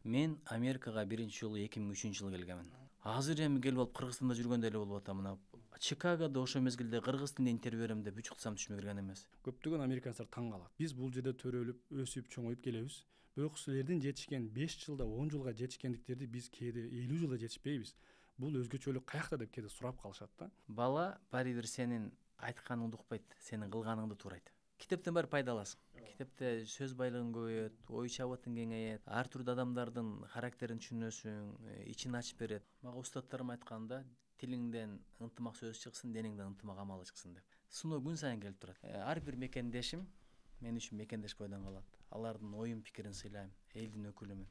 Мен Америкага биринчи жолу 2003-жылы келгенмин. Азыр эми келип алып Кыргызстанда жүргөндө эле болуп атам. Мына Чикагода ошол мезгилде кыргыз тилинде интервью берем деп үч кылсам түшүмө кирген эмес. Көптөгөн американецтер таң калат. Биз бул жерде төрөлүп, өсүп, чоңоюп келебиз. Бирок силердин жетишкен 5 жылда, 10 жылга жетишкендиктерди биз кээде 50 жылда жетишпейбиз. Бул өзгөчөлүк каякта деп кээде сурап калышат да. Бала баары бир сенин айтканыңды укпайт, сенин кылганыңды туурайт. Китептен баары пайда аласың. Китепте сөз байлыгың көбөйөт, ой чабытың кеңейет, ар түрдүү адамдардын характерин түшүнөсүң, ичин ачып берет. Мага устаттарым айтканда, тилиңден ынтымак сөз чыксын, денеңден ынтымак амалы чыксын деп. Сыноо күн сайын келип турат. Ар бир мекендешим мен үчүн мекендеш бойдон калат. Алардын оюн пикирин сыйлайм, элдин өкүлүмүн.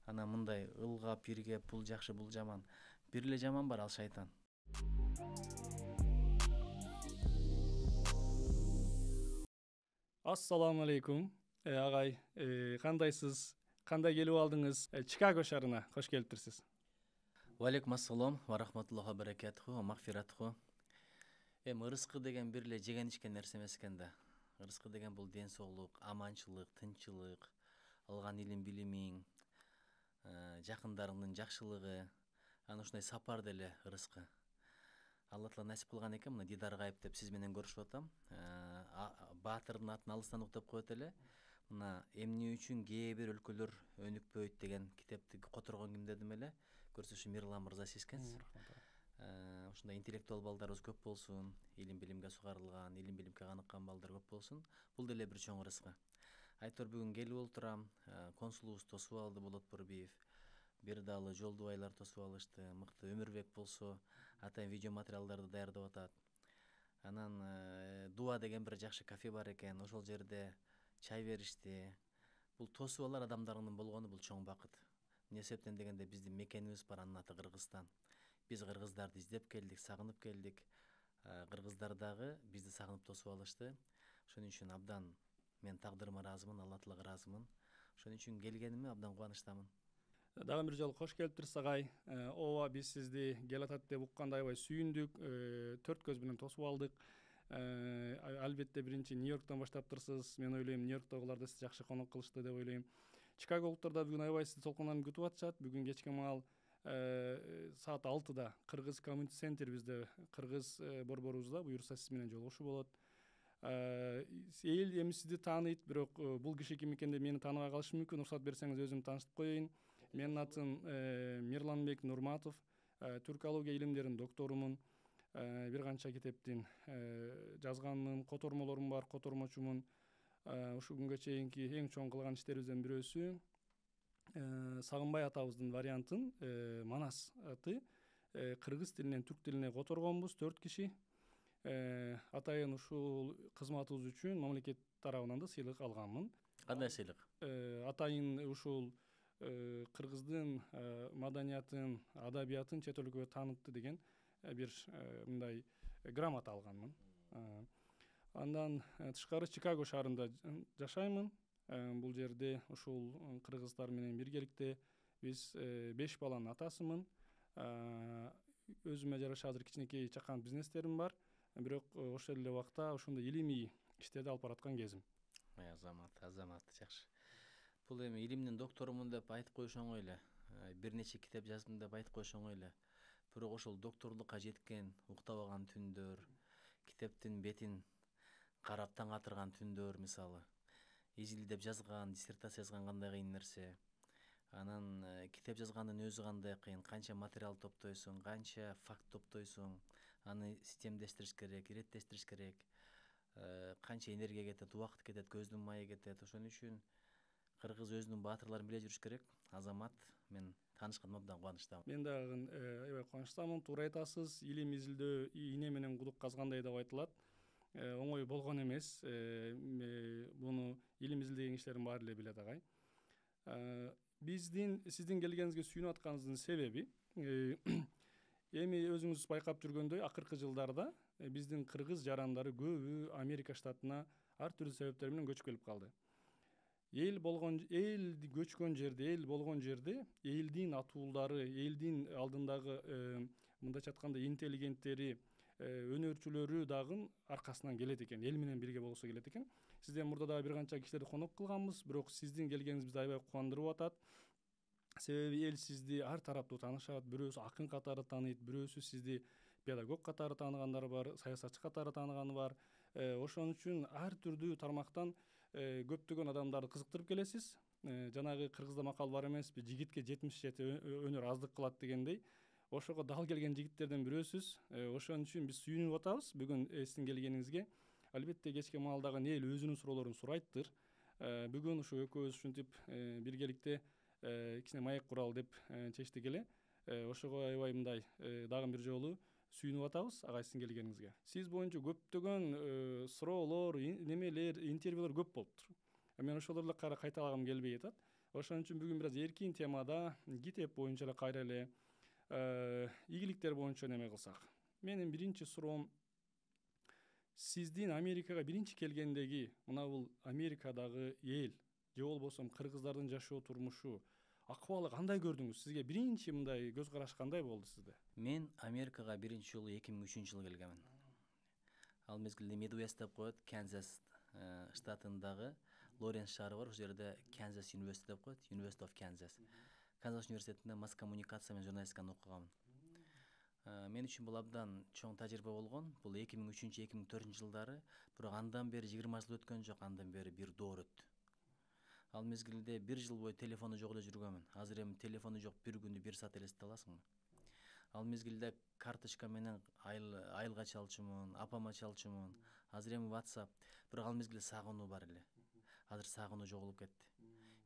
Анан мындай ылгап, биргеп, бул жакшы, бул жаман. Бир эле жаман бар, ал шайтан. Ассаламу алейкум. Агай, кандайсыз? Кандай келип алдыңыз? Чикаго шаарына кош келиптирсиз. Валейкум ассалам, ва рахматуллахи ва баракатуху, магфиратуху. Ырыскы деген бир эле жеген ичкен нерсе эмес экен да. Ырыскы деген бул ден соолук, аманчылык, тынччылык, алган илим билимиң, жакындарыңдын жакшылыгы, анан ушундай сапар деле ырыскы. Алла таала насип кылган экен, мына Дидар Гайып деп сиз менен көрүшүп атам. Баатырдын атын алыстан ук деп коет эле. Мына эмне үчүн кээ бир өлкөлөр өнүкпөйт деген китепти которгон ким дедим эле. Көрсө Мирлан мырза сиз экенсиз. Ушундай интеллектуал балдарыбыз көп болсун, илим билимге сугарылган, илим билимге каныккан балдар көп болсун. Бул деле бир чоң ырыскы. Айтор бүгүн келип олтурам, консулубуз тосуп алды, Болот Борбиев. Бир далы Жолдубайлар тосуп алышты, мыкты Өмүрбек болсо атайын видео материалдарды даярдап атат. Анан Дуа деген бир жакшы кафе бар экен, ошол жерде чай беришти. Бул тосуп алар адамдарынын болгону бул чоң бакыт. Эмне себептен дегенде биздин мекенибиз бар, анын аты Кыргызстан. Биз кыргыздарды издеп келдик, сагынып келдик. Кыргыздар дагы бизди сагынып тосуп алышты. Ошон үчүн абдан мен тагдырыма ыраазымын, Алла Таалага ыраазымын. Ошон үчүн келгениме абдан кубанычтамын. Дагы бир жолу кош келиптирсиз агай. Ооба, биз сизди келатат деп укканда аябай сүйүндүк. 4 көз менен тосуп алдык. Албетте биринчи Нью-Йорктон баштаптырсыз. Мен ойлойм, Нью-Йорктогулар да сизди жакшы конок кылышты деп ойлойм. Чикаголуктар да бүгүн аябай сизди толкунданып күтүп атышат. Бүгүн кечки маал саат 6-да Кыргыз Community Center бизде кыргыз борборубузда буюрса сиз менен жолугушуу болот. Эл эми сизди тааныйт, бирок бул киши ким экен деп мени тааныбай калышы мүмкүн. Уруксат берсеңиз өзүмдү тааныштырып коеюн. Менин атым Мирланбек Нурматов, түркология илимдеринин докторумун. Бир канча китептин жазганмын, котормолорум бар, котормочумун. Ушул күнгө чейинки эң чоң кылган иштерибизден бирөөсү Сагынбай атабыздын вариантын Манас аты кыргыз тилинен түрк тилине которгонбуз 4 киши. Атайын ушул кызматыбыз үчүн мамлекет тарабынан да сыйлык алганмын. Кандай сыйлык? Атайын ушул кыргыздын маданиятын, адабиятын чет өлкөгө таанытты деген бир мындай грамота алганмын. Андан тышкары Чикаго шаарында жашаймын. Бул жерде ушул кыргыздар менен биргеликте биз 5 баланын атасымын. Өзүмө жараша азыр кичинекей чакан бизнестерим бар. Бирок ошол эле убакта ошондой илимий иштерди алып бараткан кезим. Азамат жакшы. Бул эми илимдин докторумун деп айтып коюш оңой эле. Бир нече китеп жаздым деп айтып коюш оңой эле. Бирок ошол докторлукка жеткен, уктабаган түндөр, китептин бетин карап таң атырган түндөр, мисалы, изилдеп жазган, диссертация жазган кандай кыйын нерсе. Анан китеп жазгандын өзү кандай кыйын, канча материал топтойсуң, канча факт топтойсуң, аны системдештириш керек, иреттештириш керек. Канча энергия кетет, убакыт кетет, көздүн майы кетет. Ошон үчүн кыргыз өзүнүн баатырларын биле жүрүш керек. Азамат, мен таанышканыма абдан кубанычтамын. Мен дагы аябай кубанычтамын. Туура айтасыз. Илим изилдөө ийне менен кудук казгандай деп айтылат. Оңой болгон эмес. Буну илим изилдеген кишилердин баары эле билет агай. Сиздин келгениңизге сүйүнүп атканыбыздын себеби эми өзүңүз байкап жүргөндөй акыркы жылдарда биздин кыргыз жарандары көбү Америка штатына ар түрдүү себептер менен көчүп келип калды. Эл көчкөн жерде, эл болгон жерде элдин атуулдары, элдин алдындагы мындайча айтканда интеллигенттери, өнөрчүлөрү дагы аркасынан келет экен, эл менен бирге болсо келет экен. Сизден мурда дагы бир канча кишилерди конок кылганбыз, бирок сиздин келгениңиз бизди аябай кубандырып атат. Себеби эл сизди ар тараптуу таанышат, бирөөсү акын катары тааныйт, бирөөсү сизди педагог катары тааныгандар бар, саясатчы катары тааныганы бар. Ошон үчүн ар түрдүү тармактан көптөгөн адамдарды кызыктырып келесиз. Жанагы кыргызда макал бар эмеспи, жигитке 77 өнөр аздык кылат дегендей. Ошого дал келген жигиттерден бирөөсүз. Ошон үчүн биз сүйүнүп атабыз бүгүн сиздин келгениңизге. Албетте кечки маалдагы эл өзүнүн суроолорун сурайттыр. Бүгүн ушу экөөбүз ушинтип биргеликте кичине маек куралы деп чечтик эле. Ошого аябай мындай дагы бир жолу сүйүнүп атабыз агай сиздин келгениңизге. Сиз боюнча көптөгөн суроолор, немелер, интервьюлар көп болуптур. Мен ошолорду эле кайталагым келбей атат. Ошон үчүн бүгүн бир аз эркин темада китеп боюнча эле кайра эле ийгиликтер боюнча неме кылсак. Менин биринчи суроом, сиздин Америкага биринчи келгендеги мына бул Америкадагы эл же болбосо кыргыздардын жашоо турмушу, акыбалы кандай көрдүңүз? Сизге биринчи мындай көз караш кандай болду сизде? Мен Америкага биринчи жолу 2003-жылы келгенмин. Ал мезгилде Midwest деп коет, Канзас штатындагы Лоренс шаары бар, ошол жерде Канзас University деп коет, University of Kansas. Канзас университетинде масс коммуникация менен журналистиканы окуганмын. Мен үчүн бул абдан чоң тажрыйба болгон. Бул 2003-2004 жылдары, бирок андан бери 20 жыл өткөн жок, андан бери бир доор өттү. Ал мезгилде бир жыл бою телефону жок эле жүргөнмүн. Азыр эми телефону жок бир күндү бир саат эле эстете аласыңбы? Ал мезгилде карточка менен айылга чалчумун, апама чалчумун. Азыр эми WhatsApp. Бирок ал мезгилде сагынуу бар эле. Азыр сагынуу жоголуп кетти.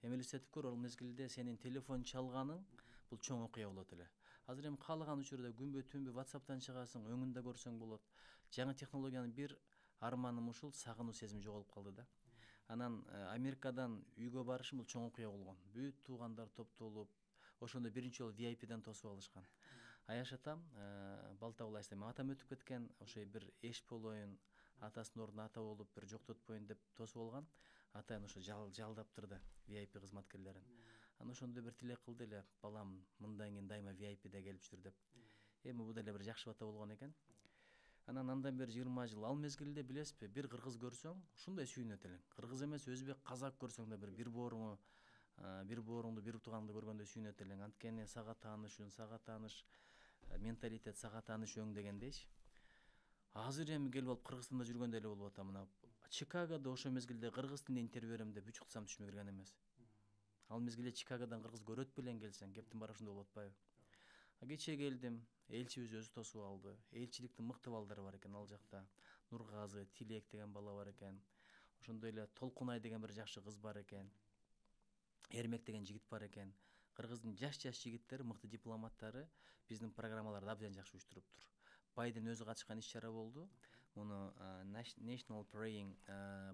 Эми элестетип көр, ал мезгилде сенин телефон чалганың бул чоң окуя болот эле. Азыр эми каалаган учурда күнбө түнбү WhatsApp'тан чыгасың, өңүндө көрсөң болот. Жаңы технологиянын бир арманым ушул, сагынуу сезими жоголуп калды да. Анан Америкадан үйгө барышым бул чоң окуя болгон. Бүт туугандар топтолуп, ошондо биринчи жолу VIP'ден тосуп алышкан. Аяш атам, балта булайсызда, мен атам өтүп кеткен, ошой бир эш болоюн, атасынын ордуна ата болуп бир жоктотпоюн деп тосуп алган. Атайын ошо жалдап турду VIP кызматкерлерин. Анан ошондо бир тилек кылды эле, балам мындан кийин дайыма VIP'де келип жүр деп. Эми бул деле бир жакшы бата болгон экен. Андан бери 20 жыл. Ал мезгилде билесизби, бир кыргыз көрсөң, ушундай сүйүнөт элең. Кыргыз эмес, өзбек, казак көрсөң да бир бооруңду, бир тууганыңды көргөндөй сүйүнөт элең. Анткени сага тааныш үн, сага тааныш менталитет, сага тааныш өң дегендейчи. Азыр эми келип алып Кыргызстанда жүргөндөй эле болуп атам. Мына Чикагодо ошол мезгилде кыргыз тилинде интервью берем деп 3 кылсам түшүмө кирген эмес. Ал мезгилде Чикагодон кыргыз көрөт белең келсең, кептин баары ушундай болуп атпайбы? Кечээ келдим, элчибиз өзү тосуп алды. Элчиликтин мыкты балдары бар экен ал жакта. Нургазы, Тилек деген бала бар экен. Ошондой эле Толкунай деген бир жакшы кыз бар экен. Эрмек деген жигит бар экен. Кыргыздын жаш жигиттери, мыкты дипломаттары биздин программаларды абдан жакшы уюштуруптур. Байден өзү катышкан иш-чара болду. Муну National Praying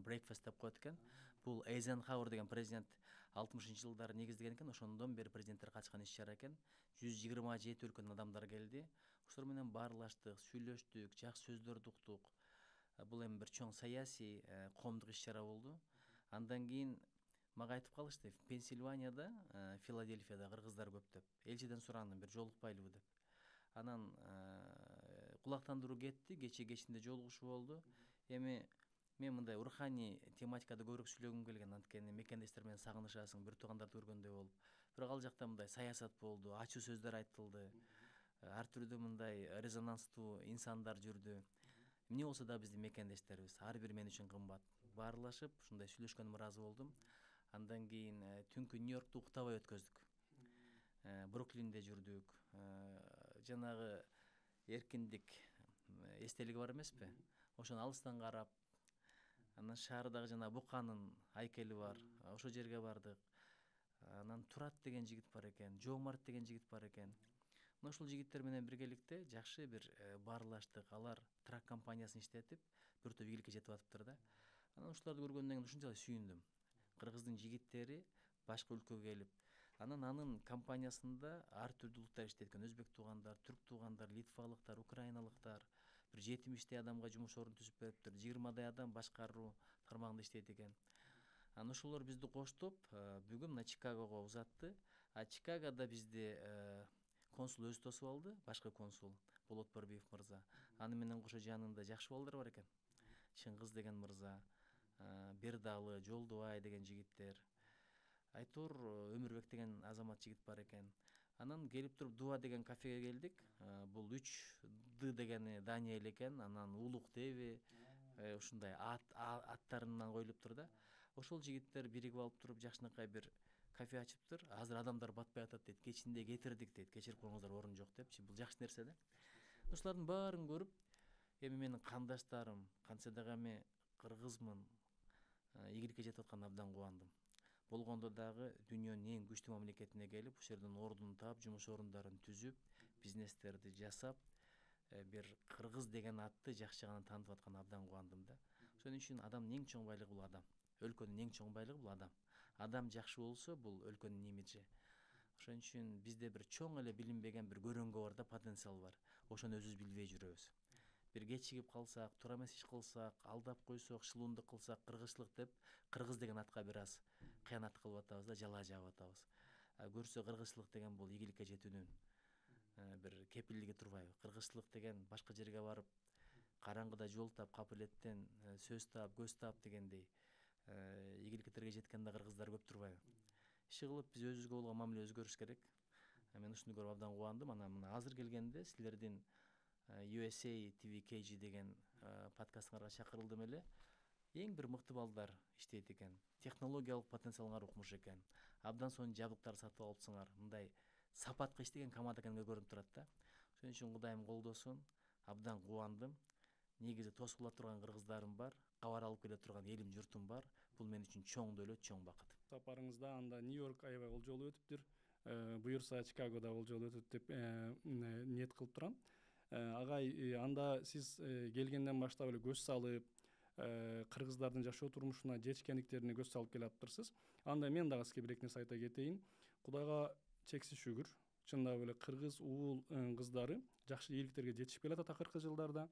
Breakfast деп коет экен. Бул Эйзенхауэр деген президент 60-жылдары негиздеген экен. Ошондон бери президенттер катышкан иш-чара экен. 127 өлкөдөн адамдар келди. Ошолор менен баарлаштык, сүйлөштүк, жакшы сөздөрдү уктук. Бул эми бир чоң саясий, коомдук иш-чара болду. Андан кийин мага айтып калышты, Пенсильванияда, Филадельфияда кыргыздар көп деп. Элчиден сурандым, бир жолукпайлыбы деп. Анан кулактандыруу кетти, кечинде жолугушуу болду. Эми мен мындай руханий тематикада көбүрөөк сүйлөгүм келген, анткени мекендештер менен сагынышасың, бир туугандарды көргөндөй болуп. Бирок ал жакта мындай саясат болду, ачуу сөздөр айтылды. Ар түрдүү мындай резонанстуу инсандар жүрдү. Эмне болсо да биздин мекендештерибиз, ар бири мен үчүн кымбат. Баарлашып, ушундай сүйлөшкөнүмө ыраазы болдум. Андан кийин түнкү Нью-Йоркту уктабай өткөздүк. Бруклинде жүрдүк. Жанагы эркиндик эстелиги бар эмеспи? Ошону алыстан карап, анан шаардагы жана буканын айкели бар. Ошол жерге бардык. Анан Турат деген жигит бар экен, Жоомарт деген жигит бар экен. Мына ушул жигиттер менен биргеликте жакшы бир баарлаштык. Алар трак компаниясын иштетип, бир топ ийгиликке жетип атыптыр да. Анан ушуларды көргөндөн кийин ушунчалык сүйүндүм. Кыргыздын жигиттери башка өлкөгө келип, анан анын компаниясында ар түрдүү улуттар иштейт экен. Өзбек туугандар, түрк туугандар, литвалыктар, украиналыктар. Бир 70 адамга жумуш орун түзүп бериптир. 20 адам башкаруу тармагында иштейт экен. Анан ошолор бизди коштоп, бүгүн мына Чикагого узатты. Чикагода бизди консул өзү тосуп алды, башкы консул Болот Борбиев мырза. Аны менен кошо жанында жакшы балдар бар экен. Чыңгыз деген мырза, Бердалы, Жолдубай деген жигиттер. Айтор Өмүрбек деген азамат жигит бар экен. Анан келип туруп Дуа деген кафеге келдик. Бул 3 дегени Даниэль экен, анан Улук Деви ушундай аттарынан коюлуп тур да. Ошол жигиттер биригип алып туруп жакшынакай бир кафе ачыптыр. Азыр адамдар батпай атат дейт. Кечинде кетирдик дейт. Кечирип коюңуздар, орун жок депчи. Бул жакшы нерсе да. Ушулардын баарын көрүп, эми менин кандаштарым, кантсе дагы эми кыргызмын, ийгиликке жетип атканына абдан кубандым. Болгондо дагы дүйнөнүн эң күчтүү мамлекетине келип, ушул жерден ордун таап, жумуш орундарын түзүп, бизнестерди жасап, бир кыргыз деген атты жакшы гана таанытып атканына абдан кубандым да. Ошон үчүн адамдын эң чоң байлыгы бул адам. Өлкөнүн эң чоң байлыгы бул адам. Адам жакшы болсо, бул өлкөнүн имиджи. Ошон үчүн бизде бир чоң эле билинбеген бир көрөнгө бар да, потенциал бар. Ошону өзүбүз билбей жүрөбүз. Бир кечигип калсак, туура эмес иш кылсак, алдап койсок, шылуундук кылсак, кыргызчылык деп кыргыз деген атка бир аз кыянат кылып атабыз да, жалаа жаап атабыз. Көрсө кыргызчылык деген бул ийгиликке жетүүнүн бир кепилдиги турбайбы? Кыргызчылык деген башка жерге барып, караңгыда жол таап, капылеттен сөз таап, көз таап дегендей ийгиликтерге жеткен да кыргыздар көп турбайбы? Иши кылып биз өзүбүзгө болгон мамиле өзгөрүш керек. Мен ушуну көрүп абдан кубандым. Анан мына азыр келгенде силердин USA TVKG деген подкастыңарга чакырылдым эле. Эң бир мыкты балдар иштейт экен. Технологиялык потенциалыңар укмуш экен. Абдан сонун жабдыктар сатып алыпсыңар. Мындай сапатка иштеген команда экенге көрүнүп турат да. Ошон үчүн Кудайым колдосун. Абдан кубандым. Негизи тосула турган кыргыздарым бар, кабар алып келе турган элим журтум бар. Бул мен үчүн чоң дөөлөт, чоң бакыт. Сапарыңызда анда Нью-Йорк аябай болжолу өтүптүр. Буюрса Чикагода болжолу өтөт деп ниет кылып турам. Агай, анда сиз келгенден баштап эле көз салып, кыргыздардын жашоо турмушуна, жетишкендиктерине көз салып келаптырсыз. Анда мен дагы сизге бир эки нерсе айта кетейин. Кудайга чексиз шүгүр. Чындап эле кыргыз уул кыздары жакшы ийгиликтерге жетишип келатат акыркы жылдарда.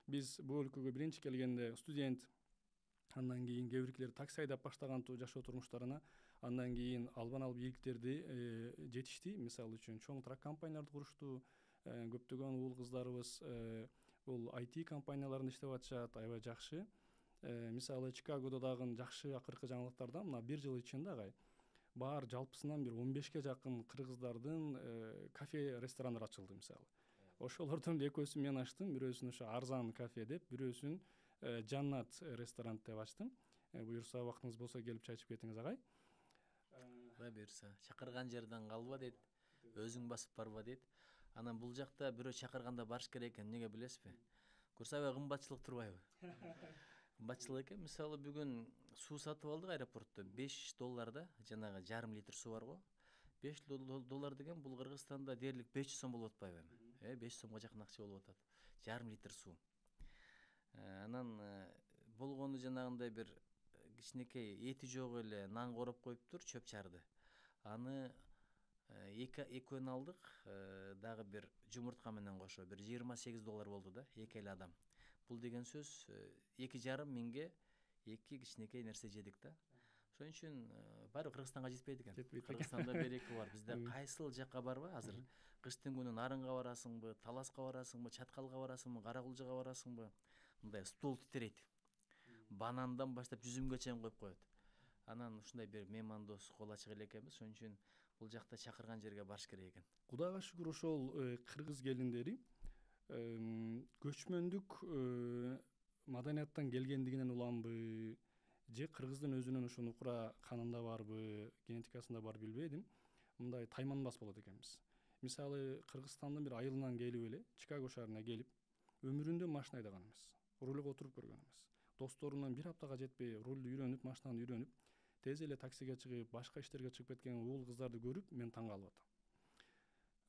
Биз бул өлкөгө биринчи келгенде студент, андан кийин кээ биркилер такси айдап баштаган жашоо турмуштарына, андан кийин албан алып ийгиликтерди жетишти. Мисалы үчүн чоң трак компанияларды курушту. Көптөгөн уул кыздарыбыз бул IT компанияларында иштеп атышат, аябай жакшы. Мисалы Чикагодо дагы жакшы акыркы жаңылыктардан мына бир жыл ичинде агай баар жалпысынан бир 15ке жакын кыргыздардын кафе, ресторандар ачылды мисалы. Ошолордун экөөсүн мен ачтым, бирөөсүн ошо Арзан кафе деп, бирөөсүн Жаннат ресторан деп ачтым. Буюрса убактыңыз болсо келип чай ичип кетиңиз агай. Кудай буюрса, чакырган жерден калба дейт, өзүң басып барба дейт. Анан бул жакта бирөө чакырганда барыш керек экен, эмнеге билесизби? Көрсө аябай кымбатчылык турбайбы? Кымбатчылык экен. Мисалы бүгүн суу сатып алдык аэропортто, $5 да, жанагы жарым литр суу бар го. $5 деген бул Кыргызстанда дээрлик 500 сом болуп атпайбы эми? 500 сомго жакын акча болуп атат. Жарым литр суу. Анан болгону жанагындай бир кичинекей эти жок эле нан короп коюптур, чөп чарды. Аны экөөнү алдык, дагы бир жумуртка менен кошо бир $28 болду да, эки эле адам. Бул деген сөз 2,5 миңге эки кичинекей нерсе жедик да. Ошон үчүн баары Кыргызстанга жетпейт экен. Кыргызстанда береки бар. Бизде кайсыл жакка барбы азыр? Кыштын күнү Нарынга барасыңбы, Таласка барасыңбы, Чаткалга барасыңбы, Каракулжага барасыңбы? Мындай стол титирейт. Банандан баштап жүзүмгө чейин коюп коет. Анан ушундай бир меймандос кол ачык эле экенбиз. Ошон үчүн бул жакта чакырган жерге барыш керек экен. Кудайга шүгүр ошол кыргыз келиндери көчмөндүк маданияттан келгендигинен уламбы, же кыргыздын өзүнүн ошо нукура канында барбы, генетикасында бар билбедим. Мындай тайманбас болот экенбиз. Мисалы Кыргызстандын бир айылынан келип эле Чикаго шаарына келип, өмүрүндө машина айдаган эмес, рулга отуруп көргөн эмес. Досторунан бир аптага жетпей рулду үйрөнүп, машинаны үйрөнүп, тез эле таксиге чыгып, башка иштерге чыгып кеткен уул кыздарды көрүп, мен таң калып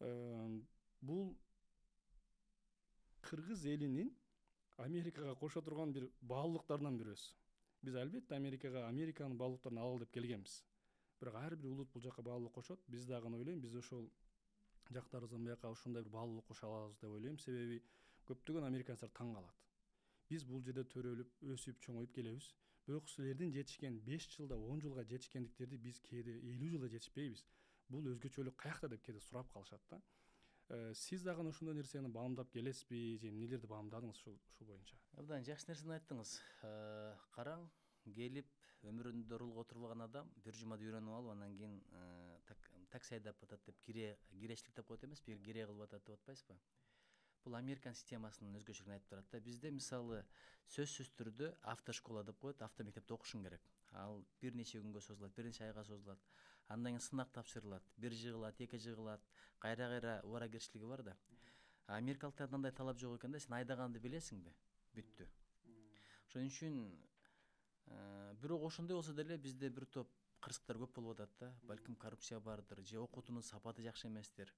атам. Бул кыргыз элинин Америкага кошо турган бир баалуулуктарынан бирөөсү. Биз албетте Американын баалуулуктарын алалы деп келгенбиз. Бирок ар бир улут бул жака баалуулук кошот. Биз дагы ойлойм, биз ошол жактарыбыздан бияка ушундай бир баалуулук кошо алабыз деп ойлойм. Себеби көптөгөн американецтер таң калат. Биз бул жерде төрөлүп, өсүп, чоңоюп келебиз. Бирок силердин жетишкен 5 жылда, 10 жылга жетишкендиктерди биз кээде 50 жылда жетишпейбиз. Бул өзгөчөлүк каякта деп кээде сурап калышат да. Сиз дагы ошондой нерсени баамдап келесизби, же эмнелерди баамдадыңыз ушул боюнча? Абдан жакшы нерсени айттыңыз. Караң, келип өмүрүндө рулга отурбаган адам бир жумада үйрөнүп алып анан кийин такси айдап атат деп кирешчилик деп коет эмеспи, кире кылып атат деп атпайсызбы? Бул Американ системасынын өзгөчөлүгүн айтып турат да. Бизде мисалы сөзсүз түрдө автошкола деп коет, автомектепте окушуң керек. Ал бир нече күнгө созулат, бир нече айга созулат. Андан кийин сынак тапшырылат, бир жыгылат, эки жыгылат, кайра убара кирчилиги бар да. Америкалыктарда андай талап жок экен да, сен айдаганды билесиңби? Бүттү. Ошон үчүн бирок ошондой болсо деле бизде бир топ кырсыктар көп болуп атат да. Балким коррупция бардыр, же окутуунун сапаты жакшы эместир.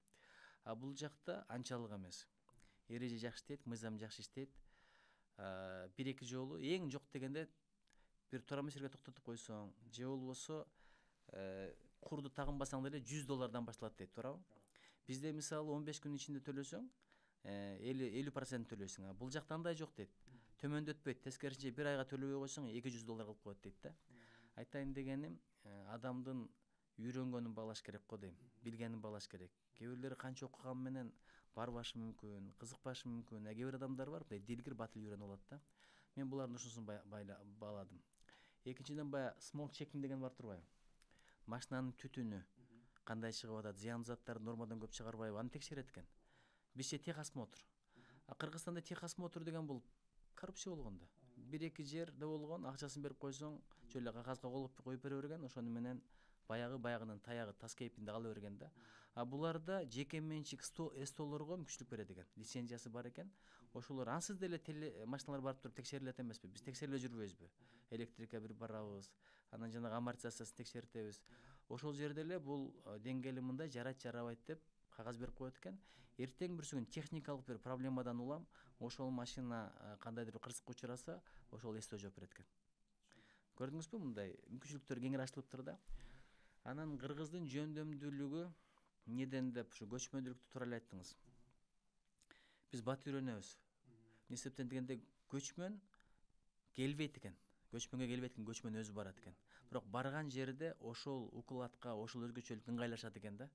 А бул жакта анчалык эмес. Эреже жакшы иштейт, мыйзам жакшы иштейт. Бир эки жолу эң жок дегенде бир турам эсерге токтотуп койсоң, же болбосо курду тагынбасаң деле $100 башталат дейт, туурабы? Бизде мисалы 15 күнүн ичинде төлөсөң, 50% төлөйсүң. Бул жакта андай жок дейт. Төмөндөтпөйт, тескерисинче бир айга төлөбөй койсоң $200 кылып коет дейт да. Айтайын дегеним, адамдын үйрөнгөнүн баглаш керек го дейм, билгенин баглаш керек. Кээ бирлери канча окуган менен барбашы мүмкүн, кызыкпашы мүмкүн. Кээ бир адамдар бар, мындай дилгир батыл үйрөнүп алат да. Мен булардын ушунусун бааладым. Экинчиден баягы smoke checking деген бар турбайбы? Машинанын түтүнү кандай чыгып атат, зыяндуу заттарды нормадан көп чыгарбайбы, аны текшерет экен. Бизче техосмотр. Кыргызстанда техосмотр деген бул коррупция болгон да. Бир эки жерде болгон, акчасын берип койсоң, жөн эле кагазга коюп бере берген, ошону менен баягынын таягы тас кейпинде кала берген да. А буларда жеке менчик эстолорго мүмкүнчүлүк берет экен, лицензиясы бар экен. Ошолор ансыз деле машиналар барып туруп текшерилет эмеспи? Биз текшериле жүрбөйбүзбү? Электрикке бир барабыз, анан жанагы амортизациясын текшертебиз. Ошол жерде эле бул деңгээли мындай жарайт жарабайт деп кагаз берип коет экен. Эртең бүрсү күн техникалык бир проблемадан улам ошол машина кандайдыр бир кырсыкка учураса, ошол эстөө жооп берет экен. Көрдүңүзбү, мындай мүмкүнчүлүктөр кеңири ачылыптыр да. Анан кыргыздын жөндөмдүүлүгү неден деп ушу көчмөндүүлүктү туура эле айттыңыз. Биз бат үйрөнөбүз. Эмне себептен дегенде көчмөн келбейт экен. Көчмөнгө келбейт экен, көчмөн өзү барат экен. Бирок барган жерде ошол укулатка, ошол өзгөчөлүк ыңгайлашат экен да.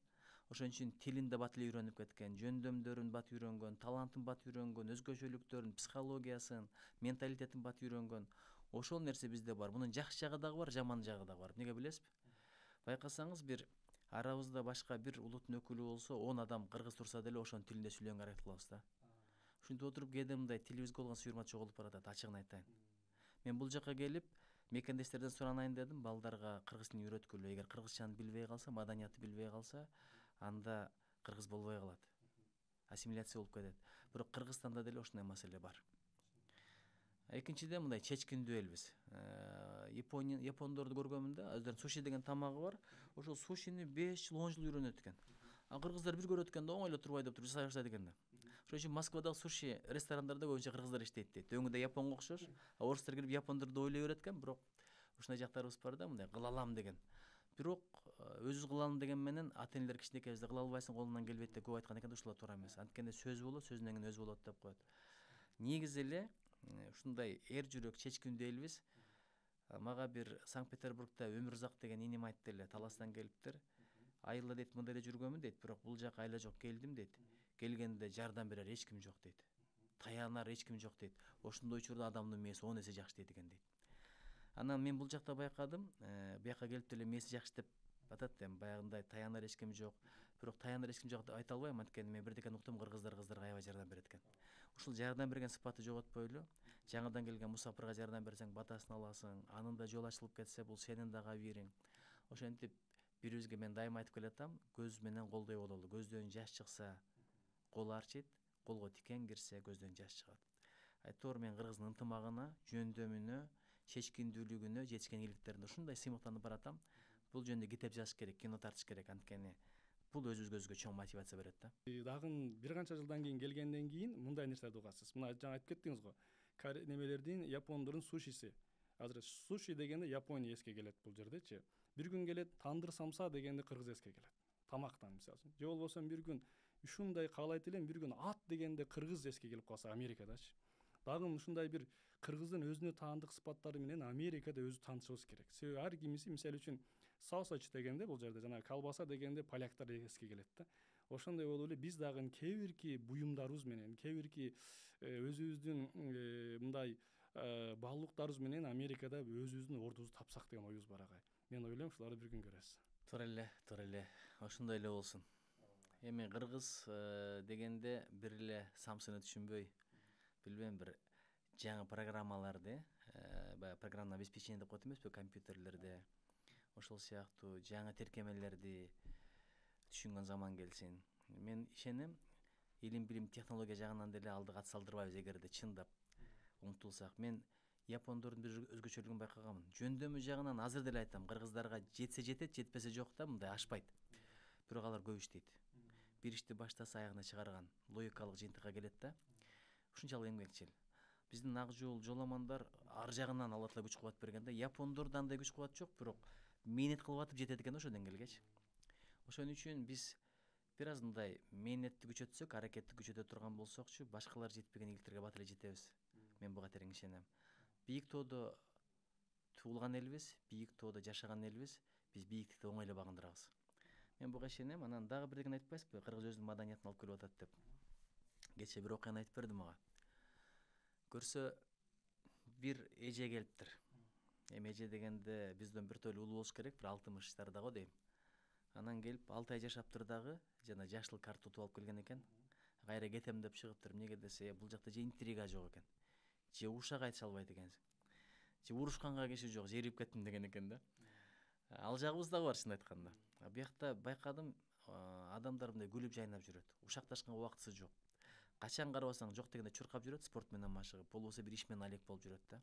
Ошон үчүн тилин да бат эле үйрөнүп кеткен, жөндөмдөрүн бат үйрөнгөн, талантын бат үйрөнгөн, өзгөчөлүктөрүн, психологиясын, менталитетин бат үйрөнгөн. Ошол нерсе бизде бар. Мунун жакшы жагы дагы бар, жаман жагы дагы бар. Эмнеге билесизби? Байкасаңыз, бир арабызда башка бир улуттун өкүлү болсо, 10 адам кыргыз турса деле ошонун тилинде сүйлөгөнгө аракет кылабыз да. Ушинтип отуруп кээде мындай тилибизге болгон суйурмат жоголуп баратат, ачыгын айтайын. Мен бул жака келип, мекендештерден суранайын дедим, балдарга кыргыз тилин үйрөткүлө. Эгер кыргызчаны билбей калса, маданияты билбей калса, анда кыргыз болбой калат. Ассимиляция болуп кетет. Бирок Кыргызстанда деле ошондой маселе бар. Экинчиден мындай чечкиндүү элбиз. Япондорду көргөмүн да, өздөрүнүн суши деген тамагы бар. Ошол сушини 5 жыл, 10 жыл үйрөнөт экен. Кыргыздар бир көрөт экен да, оңой эле турбай деп туруп жасай баштайт экен да. Ошон үчүн Москвадагы суши ресторандарда көбүнчө кыргыздар иштейт дейт. Өңүндө японго окшош. Орустар келип япондорду ойлой берет экен, бирок ушундай жактарыбыз бар да, мындай кыла алам деген. Бирок өзүбүз кылалым деген менен ата энелер кичинекейибизде кыла албайсың, колуңдан келбейт деп көп айткан экен да, ушулар туура эмес. Анткени сөз болот, сөзүнөн кийин өзү болот деп коет. Негизи эле ушундай эр жүрөк чечкиндүү элбиз. Мага бир Санкт-Петербургда Өмүрзак деген иним айтты эле, Таластан келиптир. Айылда дейт, мындай эле жүргөмүн дейт, бирок бул жака айла жок келдим дейт. Келгенде жардам берер эч ким жок дейт. Таянар эч ким жок дейт. Ошондой учурда адамдын мээси 10 эсе жакшы дейт экен дейт. Анан мен бул жакта байкадым, бияка келип деле мээси жакшы деп атат эми, баягындай таянар эч ким жок. Бирок таянар эч ким жок деп айта албайм, анткени мен бирдекени уктум, кыргыздарга аябай жардам берет экен. Ушул жардам берген сыпатты жоготпойлу. Жаңыдан келген мусафирга жардам берсең, батасын аласың, анын да жолу ачылып кетсе, бул сенин да кабириң. Ошентип бирибизге мен дайыма айтып келатам, көз менен колдой бололу. Көздөн жаш чыкса, кол арчийт, колго тикен кирсе, көздөн жаш чыгат. Айтор мен кыргыздын ынтымагына, жөндөмүнө, чечкиндүүлүгүнө, жетишкен ийгиликтерине ушундай сыймыктанып баратам. Бул жөнүндө китеп жазыш керек, кино тартыш керек, анткени бул өзүбүзгө чоң мотивация берет да. Дагы бир канча жылдан кийин келгенден кийин мындай нерселерди угасыз. Мына жаңа айтып кеттиңиз го. Немелердин, япондордун сушиси. Азыр суши дегенде Япония эске келет бул жердечи. Бир күн келет тандыр самса дегенде кыргыз эске келет. Тамактан мисалы үчүн. Же болбосо бир күн ушундай каалайт элем, бир күн ат дегенде кыргыз эске келип калса Америкадачы. Дагы ушундай бир кыргыздын өзүнө таандык сыпаттары менен Америкада өзү таанышыбыз керек. Себеби ар кимиси мисалы үчүн саусач дегенде бул жерде жана колбаса дегенде поляктар эске келет да. Ошондой болуп эле биз дагы кээ бирки буюмдарыбыз менен, кээ бирки өзүбүздүн мындай баалуулуктарыбыз менен Америкада өзүбүздүн ордубузду тапсак деген оюбуз бар агай. Мен ойлойм ушуларды бир күн көрөбүз. Туура эле ошондой эле болсун. Эми кыргыз дегенде бир эле Самсуну түшүнбөй, билбейм, бир жаңы программаларды, баягы программное обеспечение деп коет эмеспи компьютерлерде, ошол сыяктуу жаңы тиркемелерди түшүнгөн заман келсин. Мен ишенем, илим билим технология жагынан деле алдыга ат салдырбайбыз эгерде чындап умтулсак. Мен япондордун бир өзгөчөлүгүн байкаганмын. Жөндөмү жагынан азыр деле айтам, кыргыздарга жетсе жетет, жетпесе жок да, мындай ашпайт. Бирок алар көп иштейт. Бир ишти баштаса аягына чыгарган, логикалык жыйынтыкка келет да. Ушунчалык эмгекчил. Биздин ак жол жоламандар ар жагынан Алла Таала күч кубат берген да. Япондордо андай күч кубат жок, бирок мээнет кылып атып жетет экен ошол деңгээлгечи. Ошон үчүн биз бир аз мындай мээнетти күчөтсөк, аракетти күчөтө турган болсокчу, башкалар жетпеген ийгиликтерге бат эле жетебиз. Мен буга терең ишенем. Бийик тоодо туулган элбиз, бийик тоодо жашаган элбиз, биз бийиктикти оңой эле багындырабыз. Мен буга ишенем. Анан дагы бир деген айтпайсызбы, кыргыз өзүнүн маданиятын алып келип атат деп. Кечээ бир окуяны айтып берди мага. Көрсө бир эже келиптир. Эми эже дегенде бизден бир тойлуу улуу болуш керек, бир 60-тарда го дейм. Анан келип 6 ай жашаптыр дагы, жана жаштыл карта утуп алып келген экен. Кайра кетем деп чыгыптыр. Эмнеге десе, бул жакта же интрига жок экен, же ушак айтыша албайт экенсиң, же урушканга киши жок, жерип кеттим деген экен да. Ал жагыбыз дагы бар, чын айтканда. Буякта байкадым, адамдар мындай күлүп жайнап жүрөт. Ушакташканга убактысы жок. Качан карабасаң жок дегенде чуркап жүрөт, спорт менен машыгып, болбосо бир иш менен алек болуп жүрөт да.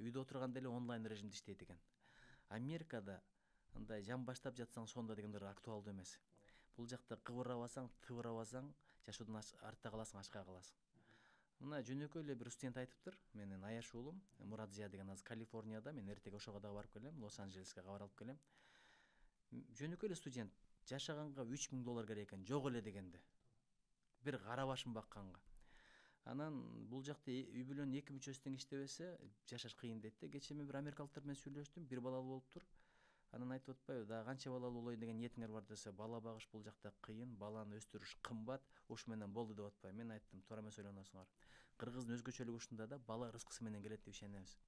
Үйдө отурганда эле онлайн режимде иштейт экен. Америкада андай жан баштап жатсаң сонда дегендер актуалдуу эмес. Бул жакта кыбырабасаң, тыбырабасаң, жашоодон артта каласың, ашка каласың. Мына жөнөкөй эле бир студент айтыптыр, менин аяш уулум Муратзия деген, азыр Калифорнияда, мен эртеге ошого дагы барып келем, Лос-Анджелеске кабар алып келем. Жөнөкөй эле студент, жашаганга $3000 керек экен, жок эле дегенде. Бир кара башын бакканга. Анан бул жакта үй бүлөнүн 2 мүчөсү тең иштебесе, жашаш кыйын дейт да. Кечээ мен бир америкалыктар менен сүйлөштүм, бир балалуу болуптур. Анан айтып атпайбы, да канча балалуу болоюн деген ниетиңер бар десе, бала багыш бул жакта кыйын, баланы өстүрүш кымбат, ушу менен болду деп атпайбы. Мен айттым, туура эмес ойлоносуңар. Кыргыздын өзгөчөлүгү ушунда да, бала рызкысы менен келет деп ишенебиз.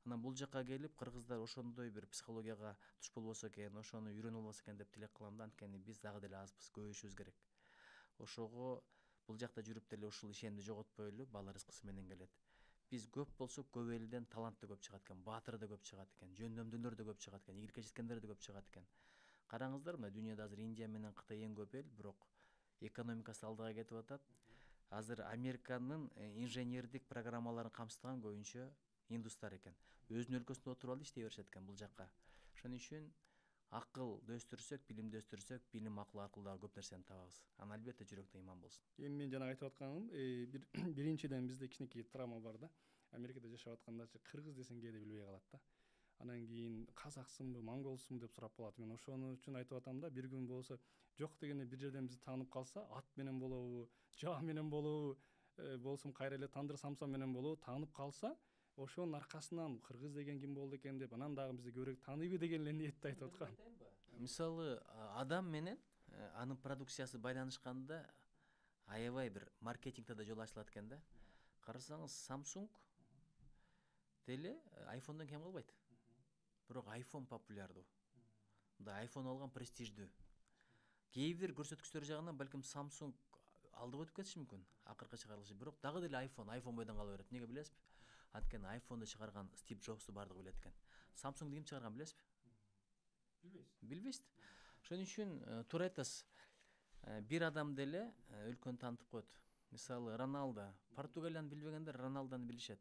Анан бул жакка келип, кыргыздар ошондой бир психологияга туш болбосо экен, ошону үйрөнүп албаса экен деп тилек кылам да. Анткени биз дагы деле азбыз, көбөйүшүбүз керек. Ошого бул жакта жүрүп деле ушул ишенимди жоготпойлу, бала рызкысы менен келет. Биз көп болсок, көп элден талант да көп чыгат экен, баатыр да көп чыгат экен, жөндөмдүүлөр да көп чыгат экен, ийгиликке жеткендер да көп чыгат экен. Караңыздар, мына дүйнөдө азыр Индия менен Кытай эң көп эл, бирок экономикасы алдыга кетип атат. Азыр Американын инженердик программаларын камсыздаган көбүнчө индустар экен. Өзүнүн өлкөсүндө отуруп алып иштей беришет экен бул жакка. Ошон үчүн акылды өстүрсөк, билимди өстүрсөк, билим акыл аркылуу дагы көп нерсени табабыз. Анан албетте жүрөктө иман болсун. Эми мен жана айтып атканым, биринчиден бизде кичинекей травма бар да. Америкада жашап аткандарчы кыргыз десең кээде билбей калат да. Анан кийин казаксыңбы, монголсуңбу деп сурап калат. Мен ошону үчүн айтып атам да, бир күн болсо жок дегенде бир жерден бизди таанып калса, ат менен болобу, жаа менен болобу, болсом кайра эле тандыр самса менен болобу, таанып калса, ошонун аркасынан кыргыз деген ким болду экен деп, анан дагы бизди көбүрөөк тааныйбы деген эле ниетте айтып аткам. Мисалы, адам менен анын продукциясы байланышканда аябай бир маркетингде да жол ачылат экен да. Карасаңыз, Samsung деле iPhone'дон кем калбайт. Бирок iPhone популярдуу. Мындай iPhone алган престиждүү. Кээ бир көрсөткүчтөр жагынан балким Samsung алдыга өтүп кетиши мүмкүн, акыркы чыгарылышы. Бирок дагы деле iPhone бойдон кала берет. Эмнеге билесизби? Анткени iPhone'ду чыгарган Стив Джобсту бардыгы билет экен. Samsung'ду ким чыгарган билесизби? Билбейсиз. Ошон үчүн туура айтасыз. Бир адам деле өлкөнү таанытып коет. Мисалы, Роналдо, Португалияны билбегендер Роналдону билишет.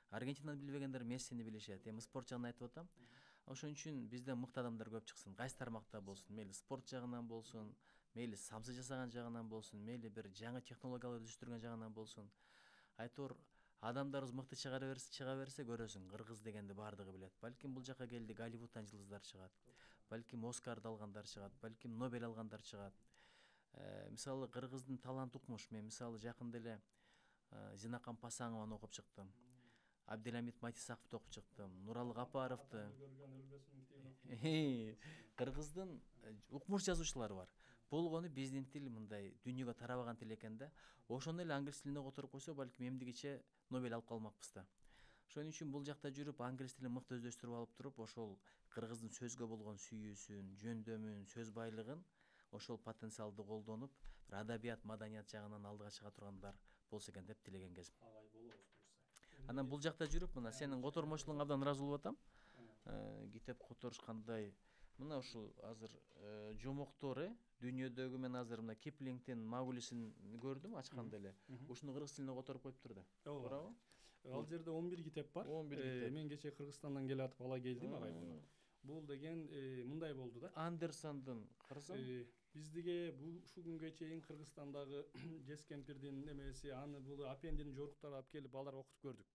Аргентинаны билбегендер Мессини билишет. Эми спорт жагынан айтып атам. Ошон үчүн бизден мыкты адамдар көп чыксын. Кайсы тармакта болсун, мейли спорт жагынан болсун, мейли самсы жасаган жагынан болсун, мейли бир жаңы технологияларды өстүргөн жагынан болсун. Айтор адамдарыбыз мыкты чыга берсе көрөсүң, кыргыз дегенди бардыгы билет. Балким бул жака келди Голливудтан жылдыздар чыгат. Балким Оскарды алгандар чыгат, балким Нобель алгандар чыгат. Мисалы, кыргыздын талант укмуш. Мен мисалы жакында эле Зинакан Пасанованы окуп чыктым. Абделамит Матисаковду окуп чыктым. Нуралы Капаровду. Кыргыздын укмуш жазуучулары бар. Болгону биздин тил мындай дүйнөгө тарабаган тил экен да. Ошону эле англис тилине которуп койсо, балким эмдигиче Нобель алып калмакпыз да. Ошон үчүн бул жакта жүрүп англис тилин мыкты өздөштүрүп алып туруп, ошол кыргыздын сөзгө болгон сүйүүсүн, жөндөмүн, сөз байлыгын ошол потенциалды колдонуп, бир адабият, маданият жагынан алдыга чыга тургандар болсо экен деп тилеген кезим. Алай болобуз буюрса. Анан бул жакта жүрүп, мына сенин котормочулугуңа абдан ыраазы болуп атам. Китеп которуш кандай. Мына ушул азыр жомоктор, дүйнөдөгү мен азыр мына Киплингдин Мауглисин көрдүм ачканда эле. Ушуну кыргыз тилине которуп коюптур да. Туурабы? Ал жерде 11 китеп бар. 11 китеп. Мен кече Кыргызстандан келатып ала келдим агай буну. Бул деген мындай болду да. Андерсондун кырсым. Биздиге ушул күнгө чейин Кыргызстандагы Жес кемпирдин эмеси, аны бул апендинин жоруктарын алып келип балдарга окутуп көрдүк.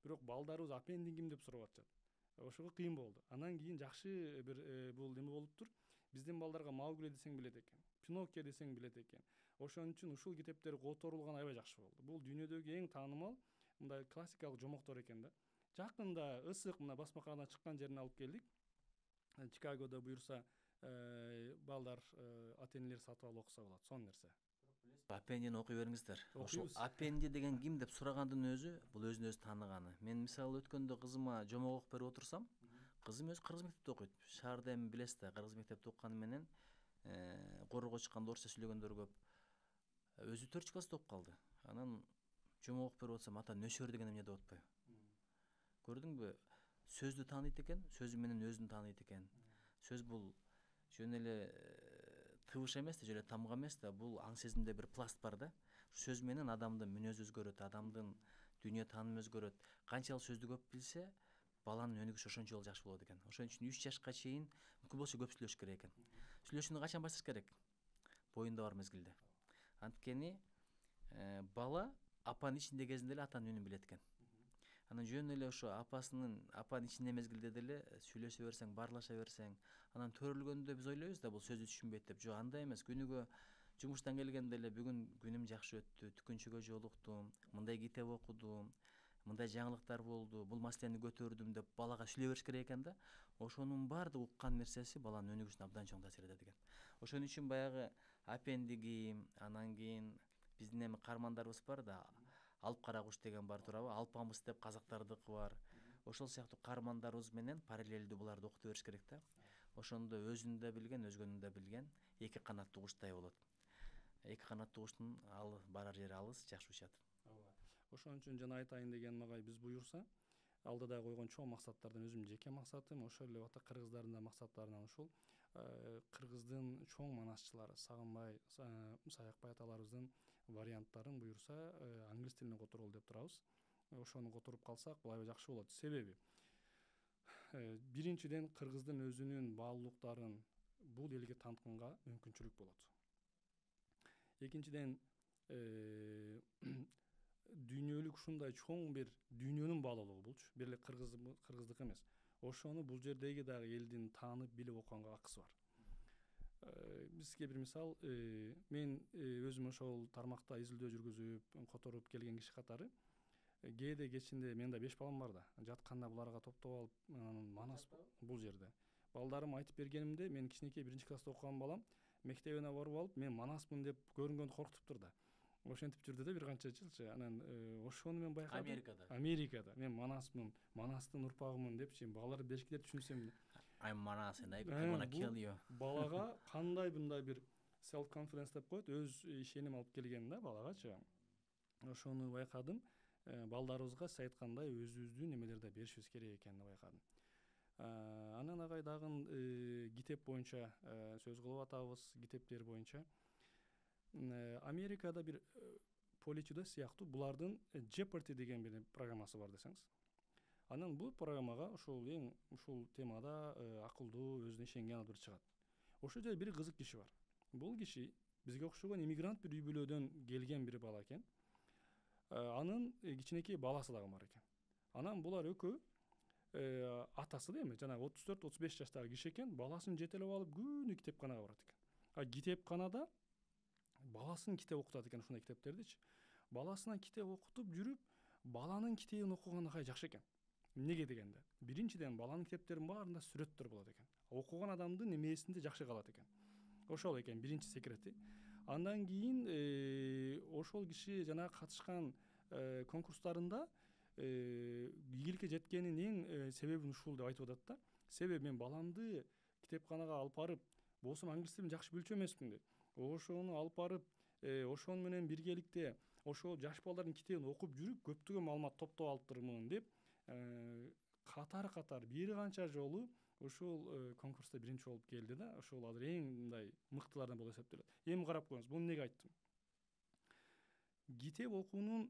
Бирок балдарыбыз апендин ким деп сурап атышат. Ошого кыйын болду. Анан кийин жакшы бир бул неме болуптур. Биздин балдарга Маугли десең билет экен, Пиноккио десең билет экен. Ошон үчүн ушул китептер которулган аябай жакшы болду. Бул дүйнөдөгү эң таанымал мындай классикалык жомоктор экен да. Жакында ысык мына басмаканадан чыккан жерине алып келдик. Чикагодо буюрса балдар ата энелер сатып алып окуса болот. Сон нерсе. Апендини окуй бериңиздер. Ошол апенди деген ким деп сурагандын өзү бул өзүн өзү тааныганы. Мен мисалы өткөндө кызыма жомок окуп берип отурсам, кызым өзү кыргыз мектепте окуйт. Шаарда эми билесиз да, кыргыз мектепте окуганы менен корго чыкканда орусча сүйлөгөндөр көп. Өзү 4 класста окуп калды. Анан жомок окуп берип атсам, ата нөшөр деген эмне деп атпайбы? Көрдүңбү? Сөздү тааныйт экен, сөзү менен өзүн тааныйт экен. Сөз бул жөн эле тыбыш эмес да, жөн эле тамга эмес да, бул аң сезимде бир пласт бар да. Сөз менен адамдын мүнөзү өзгөрөт, адамдын дүйнө таанымы өзгөрөт. Канчалык сөздү көп билсе, баланын өнүгүшү ошончолук жакшы болот экен. Ошон үчүн 3 жашка чейин мүмкүн болсо көп сүйлөш керек экен. Сүйлөшүүнү качан башташ керек? Боюнда бар мезгилде. Анткени бала апанын ичинде кезинде эле атанын үнүн билет экен. Анан жөн эле ошо апанын ичинде мезгилде деле сүйлөшө берсең, баарлаша берсең, анан төрөлгөндө биз ойлойбуз да бул сөздү түшүнбөйт деп. Жок, андай эмес. Күнүгө жумуштан келгенде эле бүгүн күнүм жакшы өттү, түкүнчүгө жолуктум, мындай китеп окудум, мындай жаңылыктар болду, бул маселени көтөрдүм деп балага сүйлөй бериш керек экен да. Ошонун баардык уккан нерсеси баланын өнүгүшүнө абдан чоң таасир этет экен. Ошон үчүн баягы апендиги, анан кийин биздин эми каармандарыбыз бар да, Алып кара куш деген бар туурабы? Алпамыс деп казактардыкы бар. Ошол сыяктуу каармандарыбыз менен параллелдүү буларды окутуп бериш керек да. Ошондо өзүн да билген, өзгөнүн да билген эки канаттуу куштай болот. Эки канаттуу куштун барар жери алыс, жакшы учат. Ошон үчүн жана айтайын дегеним агай, биз буюрса алдыда койгон чоң максаттардан өзүмдүн жеке максатым, ошол эле убакта кыргыздардын да максаттарынан ушул кыргыздын чоң манасчылары Сагынбай, Саякбай аталарыбыздын варианттарын буюрса англис тилине которолу деп турабыз. Ошону которуп калсак бул аябай жакшы болот. Себеби биринчиден кыргыздын өзүнүн баалуулуктарын бул элге таанытканга мүмкүнчүлүк болот. Экинчиден дүйнөлүк ушундай чоң бир дүйнөнүн баалуулугу булчу. Бир эле кыргыздык эмес. Ошону бул жердеги дагы элдин таанып билип окуганга акысы бар. Бизге бир мисал, мен өзүм ошол тармакта изилдөө жүргүзүп, которуп келген киши катары кээде кечинде мен да 5 балам бар да. Жатканда буларга топтоп алып, манас бул жерде. Балдарым айтып бергенимде, мен кичинекей 1-класста окуган балам мектебине барып алып, мен манаспын деп көрүнгөндө коркутуптур да. Ошентип жүрдү да бир канча жылчы. Анан ошону мен байкадым. Америкада. Мен манаспын, манастын урпагымын депчи, балдар бешикте түшүнсөм. I'm Manas and I wanna kill you. Балага кандай мындай бир self confidence деп коет, өз ишеним алып келген да балагачы. Ошону байкадым. Балдарыбызга сиз айткандай өзүбүздүн немелерди беришибиз керек экенин байкадым. Анан агай дагы китеп боюнча сөз кылып атабыз, китептер боюнча. Америкада бир Поличудо сыяктуу булардын Jeopardy деген бир программасы бар десеңиз. Анан бул программага ушул темада акылдуу, өзүнө ишенген адамдар чыгат. Ошол жерде бир кызык киши бар. Бул киши бизге окшогон иммигрант бир үй бүлөдөн келген бир бала экен. Анын кичинекей баласы дагы бар экен. Анан булар экөө атасы да эми жана 34-35 жаштагы киши экен, баласын жетелеп алып күнү китепканага барат экен. Китепканада баласын китеп окутат экен, ушундай китептердичи. Баласына китеп окутуп жүрүп, баланын китебин окуган агай жакшы экен. Эмнеге дегенде, биринчиден баланын китептеринин баарында сүрөттөр болот экен. Окуган адамдын эмесинде жакшы калат экен. Ошол экен биринчи секрети. Андан кийин ошол киши жана катышкан конкурстарында ийгиликке жеткенинин себебин ушул деп айтып атат да. Себеби мен баламды китепканага алып барып, болсом англис тилин жакшы билчү эмесмин дейт. Ошону алып барып, ошону менен биргеликте ошол жаш балдардын китебин окуп жүрүп көптөгөн маалымат топтоп алыптырмын деп катар бир канча жолу ушул конкурста биринчи болуп келди да. Ошол азыр эң мындай мыктылардан болуп эсептелет. Эми карап коюңуз, буну эмнеге айттым? Китеп окуунун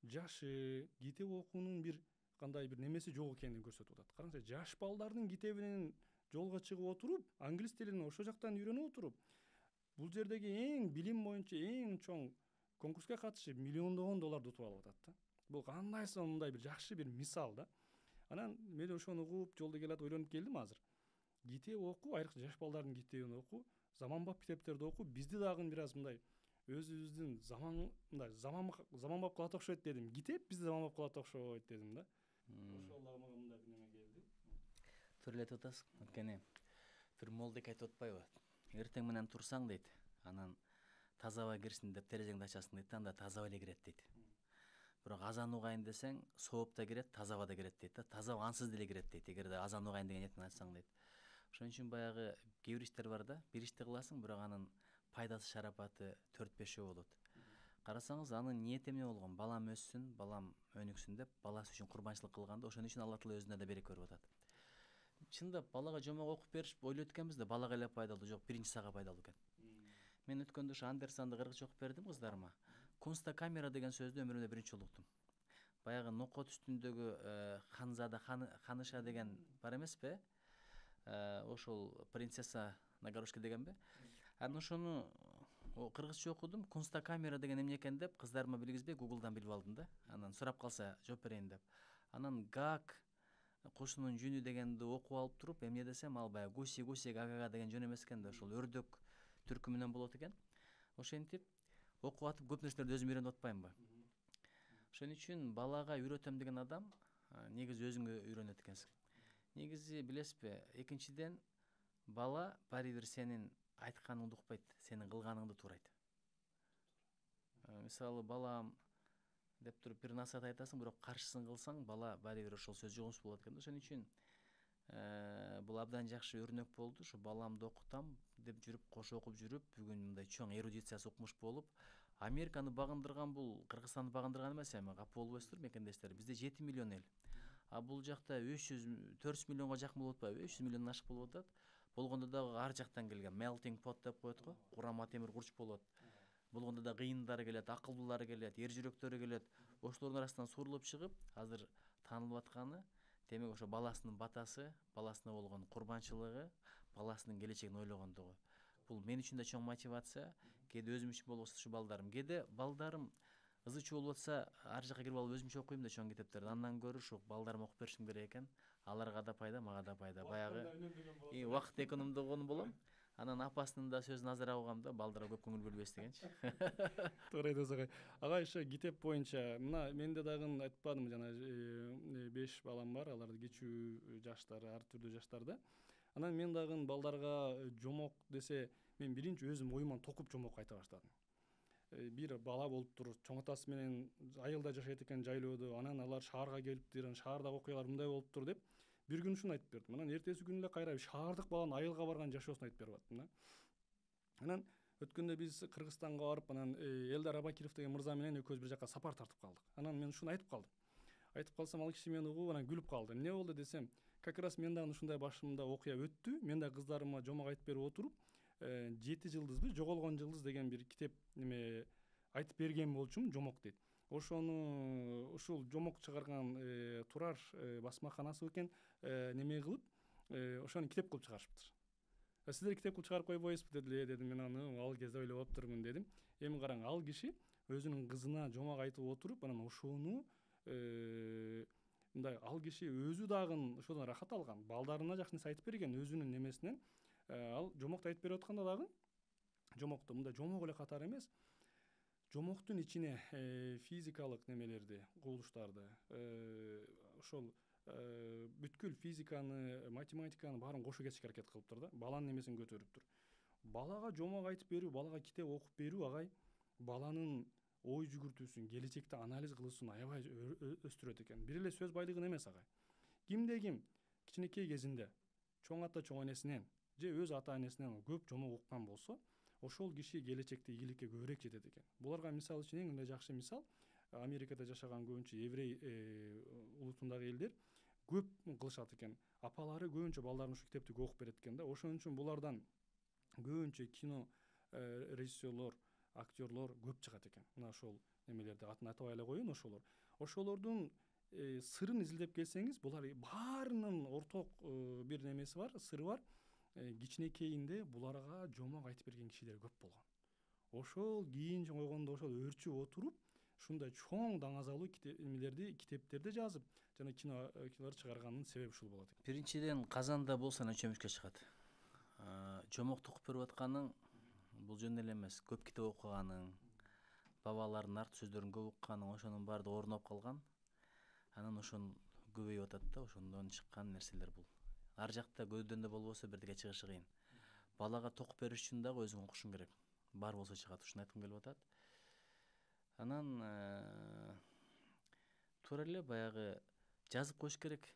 жашы, китеп окуунун бир кандай бир немеси жок экенин көрсөтүп атат. Караңызчы, жаш балдардын китебинен жолго чыгып отуруп, англис тилин ошол жактан үйрөнүп отуруп, бул жердеги эң билим боюнча эң чоң конкурска катышып миллиондогон долларды утуп алып атат да. Бул кандай сонундай бир жакшы бир мисал да. Анан мен ошону угуп жолдо келатып ойлонуп келдим азыр. Китеп окуу, айрыкча жаш балдардын китебин окуу, заманбап китептерди окуу бизди дагы бир аз мындай өзүбүздүн заманбап кылат окшойт дедим. Китеп бизди заманбап кылат окшойт дедим да. Ошол дагы мага мындай бир неме келди. Туура эле айтып атасың. Анткени бир молдек айтып атпайбы? Эртең менен турсаң дейт, анан таза аба кирсин деп терезеңди ачасың дейт, анда таза аба эле кирет дейт. Бирок азан угайын десең, сооп да кирет, таза аба да кирет дейт да. Таза аба ансыз деле кирет дейт, эгерде азан угайын деген ниетинен ачсаң дейт. Ошон үчүн баягы кээ бир иштер бар да, бир ишти кыласың, бирок анын пайдасы шарапаты 4-5 болот. Карасаңыз, анын ниети эмне болгон? Балам өссүн, балам өнүксүн деп, баласы үчүн курбанчылык кылганда, ошон үчүн Алла Таала өзүнө да берек берип атат. Чындап балага жомок окуп бериш ойлойт экенбиз да, балага эле пайдалуу, жок, биринчи сага пайдалуу экен. Мен өткөндө ушу Андерсонду кыргызча окуп бердим кыздарыма. Кунстакамера деген сөздү өмүрүмдө биринчи жолу уктум. Баягы нокот үстүндөгү ханзада ханыша деген бар эмеспи? Ошол принцесса на горошке дегенби? Анан ошону кыргызча окудум. Кунстакамера деген эмне экен деп кыздарыма билгизбей Google'дан билип алдым да. Анан сурап калса жооп берейин деп. Анан гак кушунун жүнү дегенди окуп алып туруп, эмне десем, ал баягы гуси гагага деген жөн эмес экен да, ошол өрдөк түркүмүнөн болот экен. Ошентип окуп атып көп нерселерди өзүм үйрөнүп атпаймынбы? Ошон үчүн балага үйрөтөм деген адам негизи өзүңө үйрөнөт экенсиң. Негизи билесизби, экинчиден бала баары бир сенин айтканыңды укпайт, сенин кылганыңды туурайт. Мисалы, балам деп туруп бир насаат айтасың, бирок каршысын кылсаң, бала баары бир ошол сөз жугунуш болот экен да. Ошон үчүн бул абдан жакшы өрнөк болду. Ушу баламды окутам деп жүрүп, кошо окуп жүрүп, бүгүн мындай чоң эрудициясы укмуш болуп, Американы багындырган бул Кыргызстанды багындырган эмес эми. Капа болбойсуздар мекендештер. Бизде 7 миллион эл. А бул жакта 300-400 миллионго жакын болуп атпайбы? 500 миллиондон ашык болуп атат. Болгондо дагы ар жактан келген melting pot деп коет го. Курама темир курч болот. Болгондо да кыйындары келет, акылдуулары келет, эр жүрөктөрү келет. Ошолордун арасынан сурулуп чыгып, азыр таанылып атканы демек ошо баласынын батасы, баласына болгон курбанчылыгы, баласынын келечегин ойлогондугу. Бул мен үчүн да чоң мотивация. Кээде өзүм үчүн болбосо ушу балдарым. Кээде балдарым ызы-чуу болуп атса, ар жака кирип алып өзүмчө окуйм да чоң китептерди. Андан көрө ушу балдарыма окуп беришим керек экен. Аларга да пайда, мага да пайда. Баягы убакыт экономдогон болом. Анан апасынын да сөзүн азыраак угам да, балдарга көп көңүл бөлбөс дегенчи. Туура айтасыз агай. Агай, ошо китеп боюнча мына менде дагы айтпадым, жана 5 балам бар, алар кичүү жаштар, ар түрдүү жаштарда. Анан мен дагы балдарга жомок десе, мен биринчи өзүм оюман токуп жомок айта баштадым. Бир бала болуптур, чоң атасы менен айылда жашайт экен жайлоодо, анан алар шаарга келиптир, анан шаардагы окуялар мындай болуптур деп бир күн ушуну айтып бердим. Анан эртеси күнү эле кайра шаардык баланын айылга барган жашоосун айтып берип аттым да. Анан өткөндө биз Кыргызстанга барып, анан Элдар Абакиров деген мырза менен экөөбүз бир жака сапар тартып калдык. Анан мен ушуну айтып калдым. Айтып калсам, ал киши мени угуп, анан күлүп калды. Эмне болду десем, как раз мен дагы ушундай башымда окуя өттү. Мен да кыздарыма жомок айтып берип отуруп, 7 жылдызбы, жоголгон жылдыз деген бир китеп неме айтып берген болчумун, жомок дейт. Ошону ушул жомок чыгарган Турар басмаканасы экен неме кылып, ошону китеп кылып чыгарышыптыр. Сиздер китеп кылып чыгарып койбойсузбу дедиле, дедим. Мен аны ал кезде ойлоп аптырмын дедим. Эми караң, ал киши өзүнүн кызына жомок айтып отуруп, анан ошону мындай ал киши өзү дагы ошодон рахат алган, балдарына жакшы нерсе айтып берген өзүнүн немесинен. Ал жомокту айтып берип атканда дагы жомокту мындай жомок эле катары эмес, жомоктун ичине физикалык немелерди, кубулуштарды, ошол бүткүл физиканы, математиканы баарын кошо кетишке аракет кылыптыр да, баланын немесин көтөрүптүр. Балага жомок айтып берүү, балага китеп окуп берүү агай баланын ой жүгүртүүсүн, келечекте анализ кылуусун аябай өстүрөт экен. Бир эле сөз байлыгын эмес агай. Кимде ким кичинекей кезинде чоң ата чоң энесинен же өз ата энесинен көп жомок уккан болсо, ошол киши келечекте ийгиликке көбүрөөк жетет экен. Буларга мисал үчүн эң эле жакшы мисал Америкада жашаган көбүнчө еврей улутундагы элдер көп кылышат экен. Апалары көбүнчө балдарын ушу китепти окуп берет экен да. Ошон үчүн булардан көбүнчө кино режиссерлор, актерлор көп чыгат экен. Мына ошол немелерди атын атабай эле коеюн, ошолордун сырын изилдеп келсеңиз, булар баарынын орток бир немеси бар, сыры бар. Кичинекейинде буларга жомок айтып берген кишилер көп болгон. Ошол кийин чоңойгондо ошол өөрчүп отуруп, ушундай чоң даңазалуу китептерди жазып, жана кинолор чыгарганын себеби ушул болот экен. Биринчиден казанда болсо анан чөмүчкө чыгат. Жомокту окуп берип атканың бул жөн эле эмес. Көп китеп окуганың, бабалардын арт сөздөрүн көп укканың, ошонун баардыгы орноп калган. Анан ошон көбөйүп атат да, ошондон чыккан нерселер бул. Ар жакта көздөн да болбосо бирдеге чыгышы кыйын. Балага токуп бериш үчүн дагы өзүң окушуң керек. Бар болсо чыгат, ушуну айткым келип атат. Анан туура эле баягы жазып коюш керек.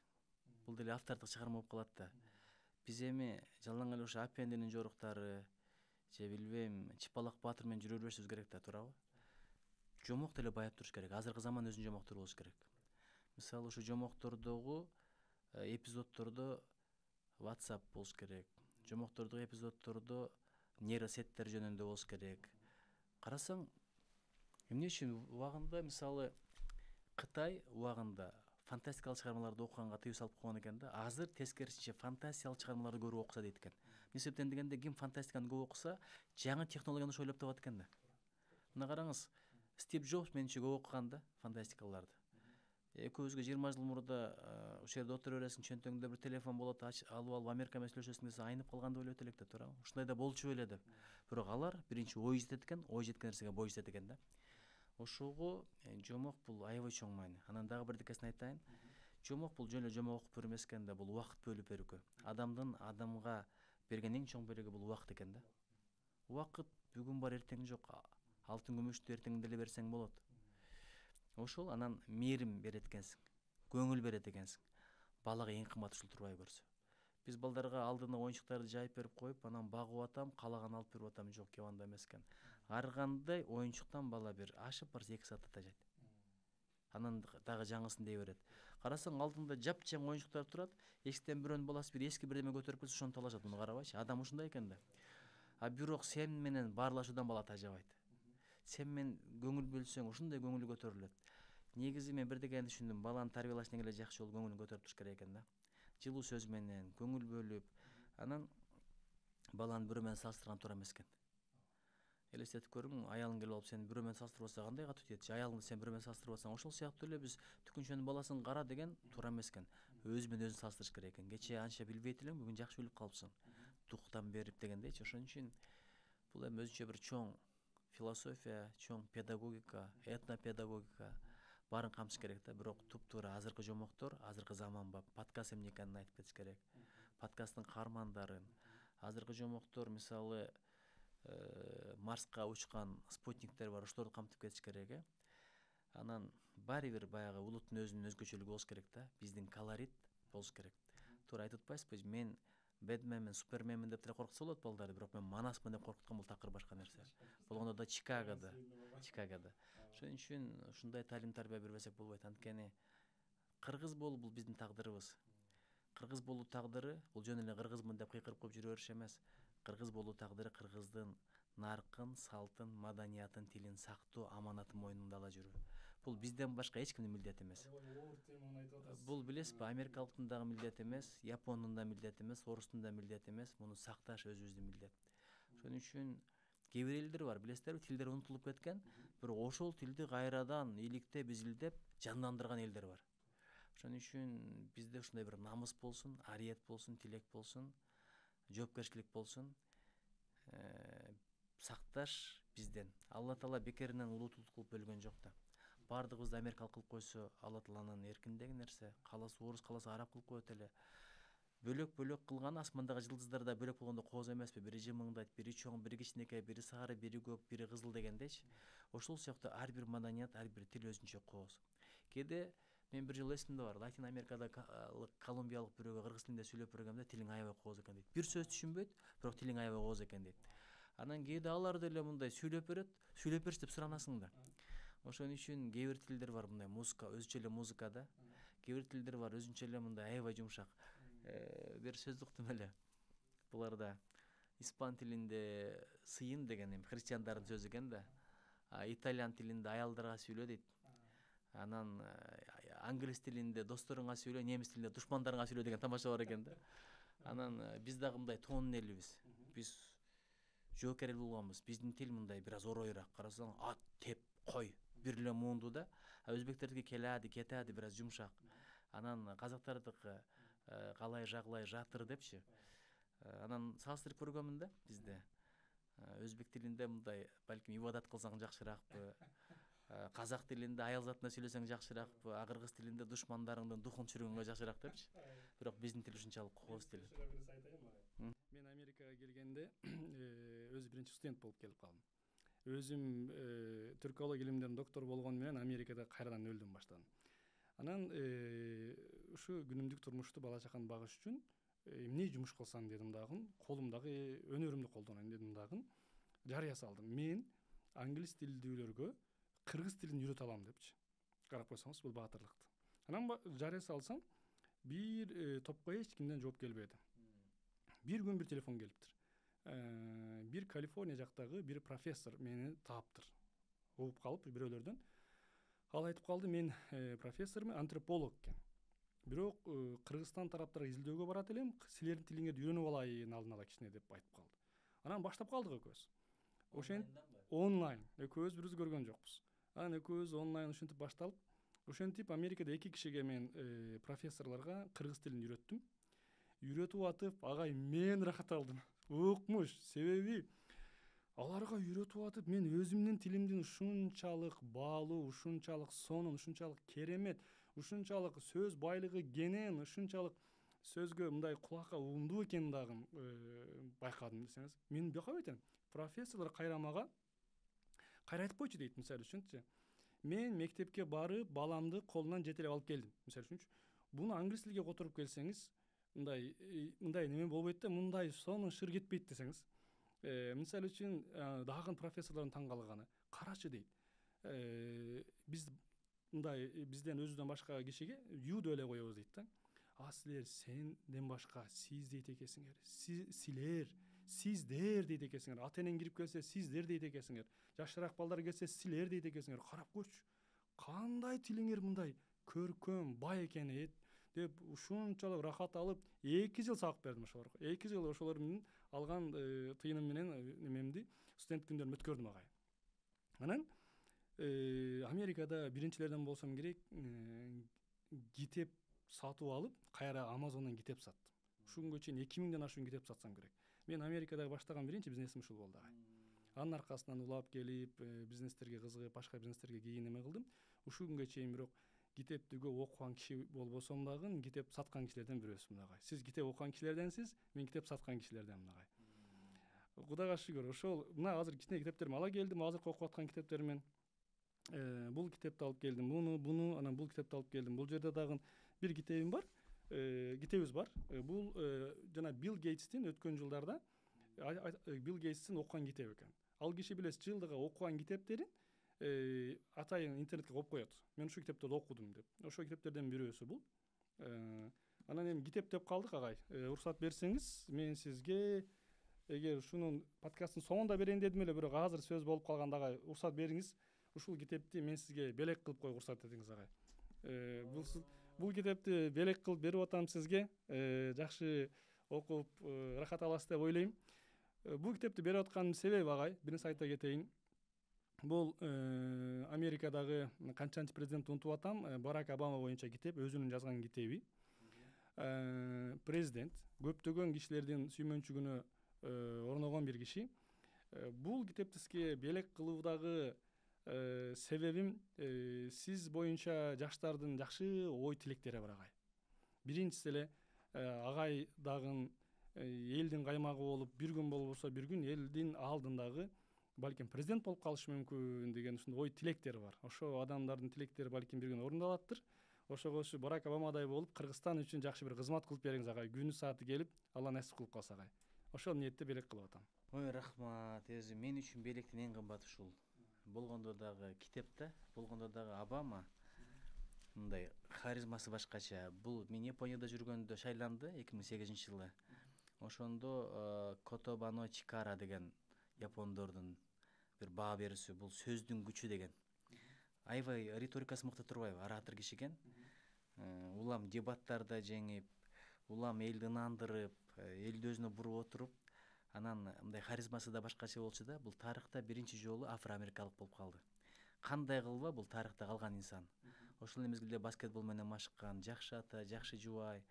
Бул деле автордук чыгарма болуп калат да. Биз эми жалаң эле ушу Аппендинин жоруктары же билбейм Чыпалак Баатыр менен жүрө беришибиз керек да, туурабы? Жомок деле баяп туруш керек. Азыркы заман өзүнүн жомоктору болуш керек. Мисалы ушу жомоктордогу эпизоддордо WhatsApp болуш керек. Жомоктордогу эпизоддордо нейросеттер жөнүндө болуш керек. Карасаң, эмне үчүн убагында мисалы Кытай убагында фантастикалык чыгармаларды окуганга тыюу салып койгон экен да. Азыр тескерисинче фантастикалык чыгармаларды көбүрөөк окуса дейт экен. Эмне себептен дегенде, ким фантастиканы көп окуса, жаңы технологияны ошо ойлоп табат экен да. Мына караңыз, Стив Джобс менимче көп окуган да фантастикаларды. Экөөбүзгө 20 жыл мурда ушул жерде отура бересиң, чөнтөгүңдө бир телефон болот, алып Америка менен сүйлөшөсүң десе айнып калганды ойлойт элек да, туурабы? Ушундай да болчу беле деп. Бирок алар биринчи ой жетет экен, ой жеткен нерсеге бой жетет экен да. Ошого жомок бул аябай чоң маани. Анан дагы бирдикесин айтайын. Жомок бул жөн эле жомок окуп берүү эмес экен да, бул убакыт бөлүп берүүкө. Адамдын адамга берген эң чоң береги бул убакыт экен да. Убакыт бүгүн бар, эртең жок. Алтын күмүштү эртең деле берсең болот. Ошол анан мээрим берет экенсиң, көңүл берет экенсиң. Балага эң кымбат ушул турбай көрсө. Биз балдарга алдына оюнчуктарды жайып берип коюп, анан багып атам, каалаган алып берип атам, жок, кеп андай эмес экен. Ар кандай оюнчуктан бала бир ашып барса 2 саатта жайт. Анан дагы жаңысын дей берет. Карасаң, алдында жапжаң оюнчуктар турат, эшиктен бирөөнүн баласы бир эски бирдеме көтөрүп келсе, ошону талашат. Муну карабайчы, адам ушундай экен да. Бирок сен менен баарлашуудан бала тажабайт. Сен менен көңүл бөлсөң, ушундай көңүлү көтөрүлөт. Негизи мен бирдегени түшүндүм, баланы тарбиялаш неге эле жакшы болуп көңүлүн көтөрүп туруш керек экен да. Жылуу сөз менен, көңүл бөлүп, анан баланы бирөө менен салыштырган туура эмес экен. Элестетип көрүң, аялың келип алып сени бирөө менен салыштырып атса кандай катуу тиет? Аялыңды сен бирөө менен салыштырып атсаң, ошол сыяктуу эле биз Түкүнчөнүн баласын кара деген туура эмес экен. Өзү менен өзүн салыштырыш керек экен. Кечээ анча билбейт элең, бүгүн жакшы билип калыпсың. Туктан берип дегендейчи. Ошон үчүн бул эми өзүнчө бир чоң философия, чоң педагогика, этнопедагогика баарын камтыш керек да. Бирок туп-туура азыркы жомоктор, азыркы заманба подкаст эмне экенин айтып кетиш керек. Подкасттын каармандарын, азыркы жомоктор мисалы Марска учкан спутниктер бар, ошолорду камтып кетиш керек. Анан баары бир баягы улуттун өзүнүн өзгөчөлүгү болуш керек да. Биздин колорит болуш керек. Туура айтып атпайсызбы? Мен Бэтменмин, Суперменмин деп деле коркутса болот балдарды, бирок мен Манаспын деп коркуткан, бул такыр башка нерсе. Болгондо да Чикагода. Ошон үчүн ушундай талим тарбия бербесек болбойт. Анткени кыргыз болуу бул биздин тагдырыбыз. Кыргыз болуу тагдыры бул жөн эле кыргызмын деп кыйкырып коюп жүрө бериш эмес. Кыргыз болуу тагдыры кыргыздын наркын, салтын, маданиятын, тилин сактоо, аманатын мойнунда ала жүрүү. Бул бизден башка эч кимдин милдети эмес. Бул билесизби, америкалыктын дагы милдети эмес, япондун да милдети эмес, орустун да милдети эмес. Муну сакташ өзүбүздүн милдет. Ошон үчүн кээ бир элдер бар, билесиздерби, тилдери унутулуп кеткен, бирок ошол тилди кайрадан иликтеп, изилдеп, жандандырган элдер бар. Ошон үчүн бизде ушундай бир намыс болсун, ариет болсун, тилек болсун, жоопкерчилик болсун. Сакташ бизден. Алла Таала бекеринен улуттуулук кылып бөлгөн жок да. Баардыгыбызды америкалык кылып койсо, Алла Тааланын эркиндеги нерсе. Кааласа орус, кааласа араб кылып коет эле. бөлөк кылган асмандагы жылдыздар да бөлөк болгондо кооз эмеспи? Бири жымыңдайт, бири чоң, бири кичинекей, бири сары, бири көк, бири кызыл дегендейчи. Ошол сыяктуу ар бир маданият, ар бир тил өзүнчө кооз. Кээде мен бир жолу эсимде бар, Латин Америкада колумбиялык бирөөгө кыргыз тилинде сүйлөп бергенде тилиң аябай кооз экен дейт. Бир сөз түшүнбөйт, бирок тилиң аябай кооз экен дейт. Анан кээде алар деле мындай сүйлөп бериш деп суранасың да. Ошон үчүн кээ бир тилдер бар мындай музыка, өзүнчө эле музыкада. Кээ бир тилдер бар өзүнчө эле мындай аябай жумшак. Бир сөз уктум эле. Буларда испан тилинде сыйын деген эми христиандардын сөзү экен да. Итальян тилинде аялдарга сүйлө дейт. Анан англис тилинде досторуңа сүйлө, немис тилинде душмандарыңа сүйлө деген тамаша бар экен да. Анан биз дагы мындай тоонун элибиз. Биз жоокер эл болгонбуз. Биздин тил мындай бир аз оройраак. Карасаң ат, теп, кой бир эле муунду да. Өзбектердики келади, кетади бир аз жумшак. Анан казактардыкы калай жаглай жатыр депчи. Анан салыштырып көргөнмүн да бизде. Өзбек тилинде мындай балким ибадат кылсаң жакшыраакпы. Казак тилинде аял затына сүйлөсөң жакшыраакпы, кыргыз тилинде душмандарыңдын духун түшүргөнгө жакшыраак депчи. Бирок биздин тил ушунчалык кооз тил. Мен Америкага келгенде өзү биринчи студент болуп келип калдым. Өзүм түркология илимдеринин доктору болгону менен Америкада кайрадан өлдүм баштан. Анан ушу күнүмдүк турмушту бала чакамды багыш үчүн эмне жумуш кылсам дедим дагы, колумдагы өнөрүмдү колдонойм дедим дагы. Жарыя салдым. Мен англис тилдүүлөргө кыргыз тилин үйрөтө алам депчи. Карап койсоңуз бул баатырлыкты. Анан жарыя салсам, бир топко эч кимден жооп келбеди. Бир күн бир телефон келиптир. Бир Калифорния жактагы бир профессор мени тааптыр. Угуп калып бирөөлөрдөн. Ал айтып калды, мен профессормун, антрополог экен. Бирок Кыргызстан тараптарга изилдөөгө барат элем, силердин тилиңерди үйрөнүп алайын алдын ала кичине деп айтып калды. Анан баштап калдык экөөбүз. Ошентип онлайн, экөөбүз бирибизди көргөн жокпуз. Анан экөөбүз онлайн ушинтип башталып, ошентип Америкада 2 кишиге мен профессорлорго кыргыз тилин үйрөттүм. Үйрөтүп атып, агай мен рахат алдым. Укмуш, себеби аларга үйрөтүп атып, мен өзүмдүн тилимдин ушунчалык баалуу, ушунчалык сонун, ушунчалык керемет, ушунчалык сөз байлыгы кенен, ушунчалык сөзгө мындай кулакка угумдуу экенин дагы байкадым десеңиз. Мен бияка айтам, профессорлор кайрамага кайрайтып койчу дейт, мисалы үчүнчү. Мен мектепке барып, баламды колунан жетелеп алып келдим, мисалы үчүнчү. Буну англис тилге которуп келсеңиз, мындай неме болбойт да, мындай сонун шыр кетпейт десеңиз. Мисалы үчүн дагы профессорлордун таң калганы, карачы дейт. Биз мындай бизден өзүдөн башка кишиге ю деп эле коебуз дейт да. Силер сенден башка сиз дейт экенсиңер. Силер, сиздер дейт экенсиңер. Ата энең кирип келсе сиздер дейт экенсиңер. Жашыраак балдар келсе силер дейт экенсиңер. Карап койчу. Кандай тилиңер мындай көркөм, бай экен деп ушунчалык рахат алып 2 жыл сабак бердим ошолорго. 2 жыл ошолор менен алган тыйыным менен немемди студент күндөрүмдү өткөрдүм агай. Анан Америкада биринчилерден болсом керек, китеп сатып алып, кайра Amazon'дан китеп саттым. Ушул күнгө чейин 2000ден ашуун китеп сатсам керек. Мен Америкада баштаган биринчи бизнесим ушул болду агай. Анын аркасынан улап келип, бизнестерге кызыгып, башка бизнестерге кийин эме кылдым. Ушул күнгө чейин бирок китептүгө окуган киши болбосом дагы, китеп саткан кишилерден бирөөсүмүн агай. Сиз китеп окуган кишилерденсиз, мен китеп саткан кишилерденмин агай. Кудайга шүгүр, ошол мына азыр кичине китептерим ала келдим, азыркы окуп аткан китептеримен. Бул китепти алып келдим, буну, анан бул китепти алып келдим. Бул жерде дагы бир китебим бар. Китебиз бар. Бул жана Билл Гейтстин өткөн жылдарда Билл Гейтстин окуган китеби экен. Ал киши билесиз, жылдыга окуган китептерин атайын интернетке коюп коет. Мен ушул китептерди окудум деп. Ошол китептерден бирөөсү бул. Анан эми китеп деп калдык агай. Уруксат берсеңиз, мен сизге эгер ушунун подкасттын соңунда берейин дедим эле, бирок азыр сөз болуп калганда агай, уруксат бериңиз. Ушул китепти мен сизге белек кылып коюп уруксат этиңиз агай. Бул китепти белек кылып берип атам сизге. Жакшы окуп рахат аласыз деп ойлойм. Бул китепти берип аткан себеби агай, биринчи айта кетейин. Бул Америкадагы канчанчы президент унутуп атам, Барак Обама боюнча китеп, өзүнүн жазган китеби. Президент көптөгөн кишилердин сүймөнчүгүнө орногон бир киши. Бул китепти сизге белек кылуудагы себебим, сиз боюнча жаштардын жакшы ой тилектери бар агай. Биринчиси эле агай дагы элдин каймагы болуп бир күн болбосо бир күн элдин алдындагы балким президент болуп калышы мүмкүн деген ушундай ой тилектер бар. Ошо адамдардын тилектери балким бир күн орундалаттыр. Ошого ушу Барак Обамадай болуп Кыргызстан үчүн жакшы бир кызмат кылып бериңиз агай, күнү сааты келип Алла насип кылып калса агай. Ошол ниетте белек кылып атам. Ой, рахмат. Өзү мен үчүн белектин эң кымбаты ушул. Болгондо дагы китепте, болгондо дагы Обама мындай харизмасы башкача. Бул мен Японияда жүргөндө шайланды 2008-жылы. Ошондо Котобано Чикара деген япондордун бир баа берүүсү, бул сөздүн күчү деген. Аябай риторикасы мыкты турбайбы? Оратор киши экен. Улам дебаттарда жеңип, улам элди ынандырып, элди өзүнө буруп отуруп, анан мындай харизмасы да башкача болчу да, бул тарыхта биринчи жолу афроамерикалык болуп калды. Кандай кылба бул тарыхта калган инсан. Ошол мезгилде баскетбол менен машыккан, жакшы ата, жакшы жубай.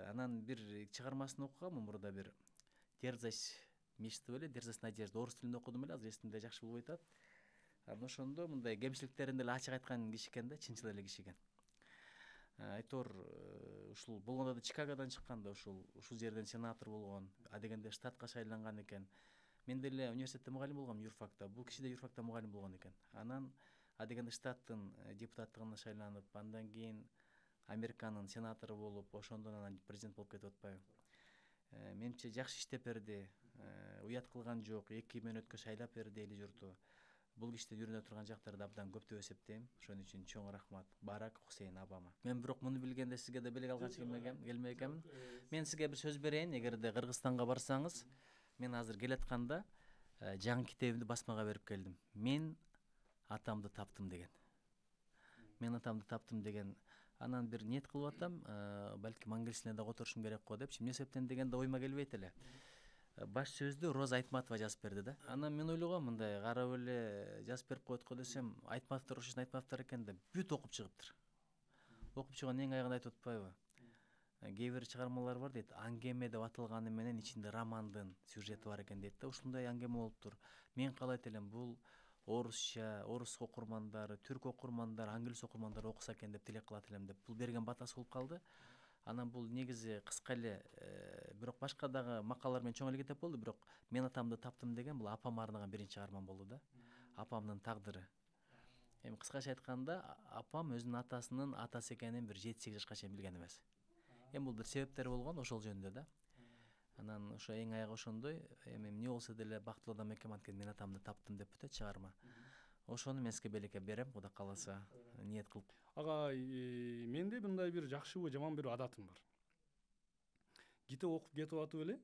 Анан бир чыгармасын окугам мурда, бир Дерзость мечты беле, Дерзость надежды. Орус тилинде окудум эле, азыр эсимде жакшы болбой атат. Анан ошондо мындай кемчиликтерин деле ачык айткан киши экен да, чынчыл эле киши экен. Айтор ушул болгондо да Чикагодан чыккан да, ушул жерден сенатор болгон, адегенде штатка шайланган экен. Мен деле университетте мугалим болгом, юрфакта. Бул киши да юрфакта мугалим болгон экен. Анан адегенде штаттын депутаттыгына шайланып, андан кийин Американын сенатору болуп, ошондон анан президент болуп кетип атпайбы. Менимче жакшы иштеп берди. Уят кылган жок, 2 мөөнөткө шайлап берди эли журту. Бул кишиден үйрөнө турган жактары да абдан көп деп эсептейм. Ошон үчүн чоң рахмат. Барак Хусейн Обама. Мен бирок муну билгенде сизге да белек алганчы келмей экенмин. Мен сизге бир сөз берейин. Эгерде Кыргызстанга барсаңыз, мен азыр келатканда жаңы китебимди басмага берип келдим. Мен атамды таптым деген. Мен атамды таптым деген. Анан бир ниет кылып атам, балким англис тилинде да которушум керек го депчи. Эмне себептен дегенде ойма келбейт эле. Баш сөздү Роза Айтматова жазып берди да. Анан мен ойлогом, мындай карап эле жазып берип коет го десем, Айтматовдор ошону айтмаптыр экен деп бүт окуп чыгыптыр. Окуп чыгып эң аягында айтып атпайбы? Кээ бир чыгармалар бар дейт, аңгеме деп аталганы менен ичинде романдын сюжети бар экен дейт да. Ушундай аңгеме болуптур. Мен каалайт элем, бул орусча, орус окурмандары, түрк окурмандары, англис окурмандары окуса экен деп тилек кылат элем деп. Бул берген батасы болуп калды. Анан бул негизи кыска эле, бирок башка дагы макалалар менен чоң эле китеп болду, бирок Мен атамды таптым деген бул апама арнаган биринчи чыгармам болду да. Апамдын тагдыры. Эми кыскача айтканда, апам өзүнүн атасынын атасы экенин бир 7-8 жашка чейин билген эмес. Эми бул бир себептери болгон ошол жөнүндө да. Анан ошо эң аягы ошондой. Эми эмне болсо деле бактылуу адам экенмин, анткени Мен атамды таптым деп бүтөт чыгарма. Ошону мен сизге белекке берем, Кудай кааласа, ниет кылып. Агай, менде мындай бир жакшыбы жаман бир адатым бар. Китеп окуп кетип атып эле,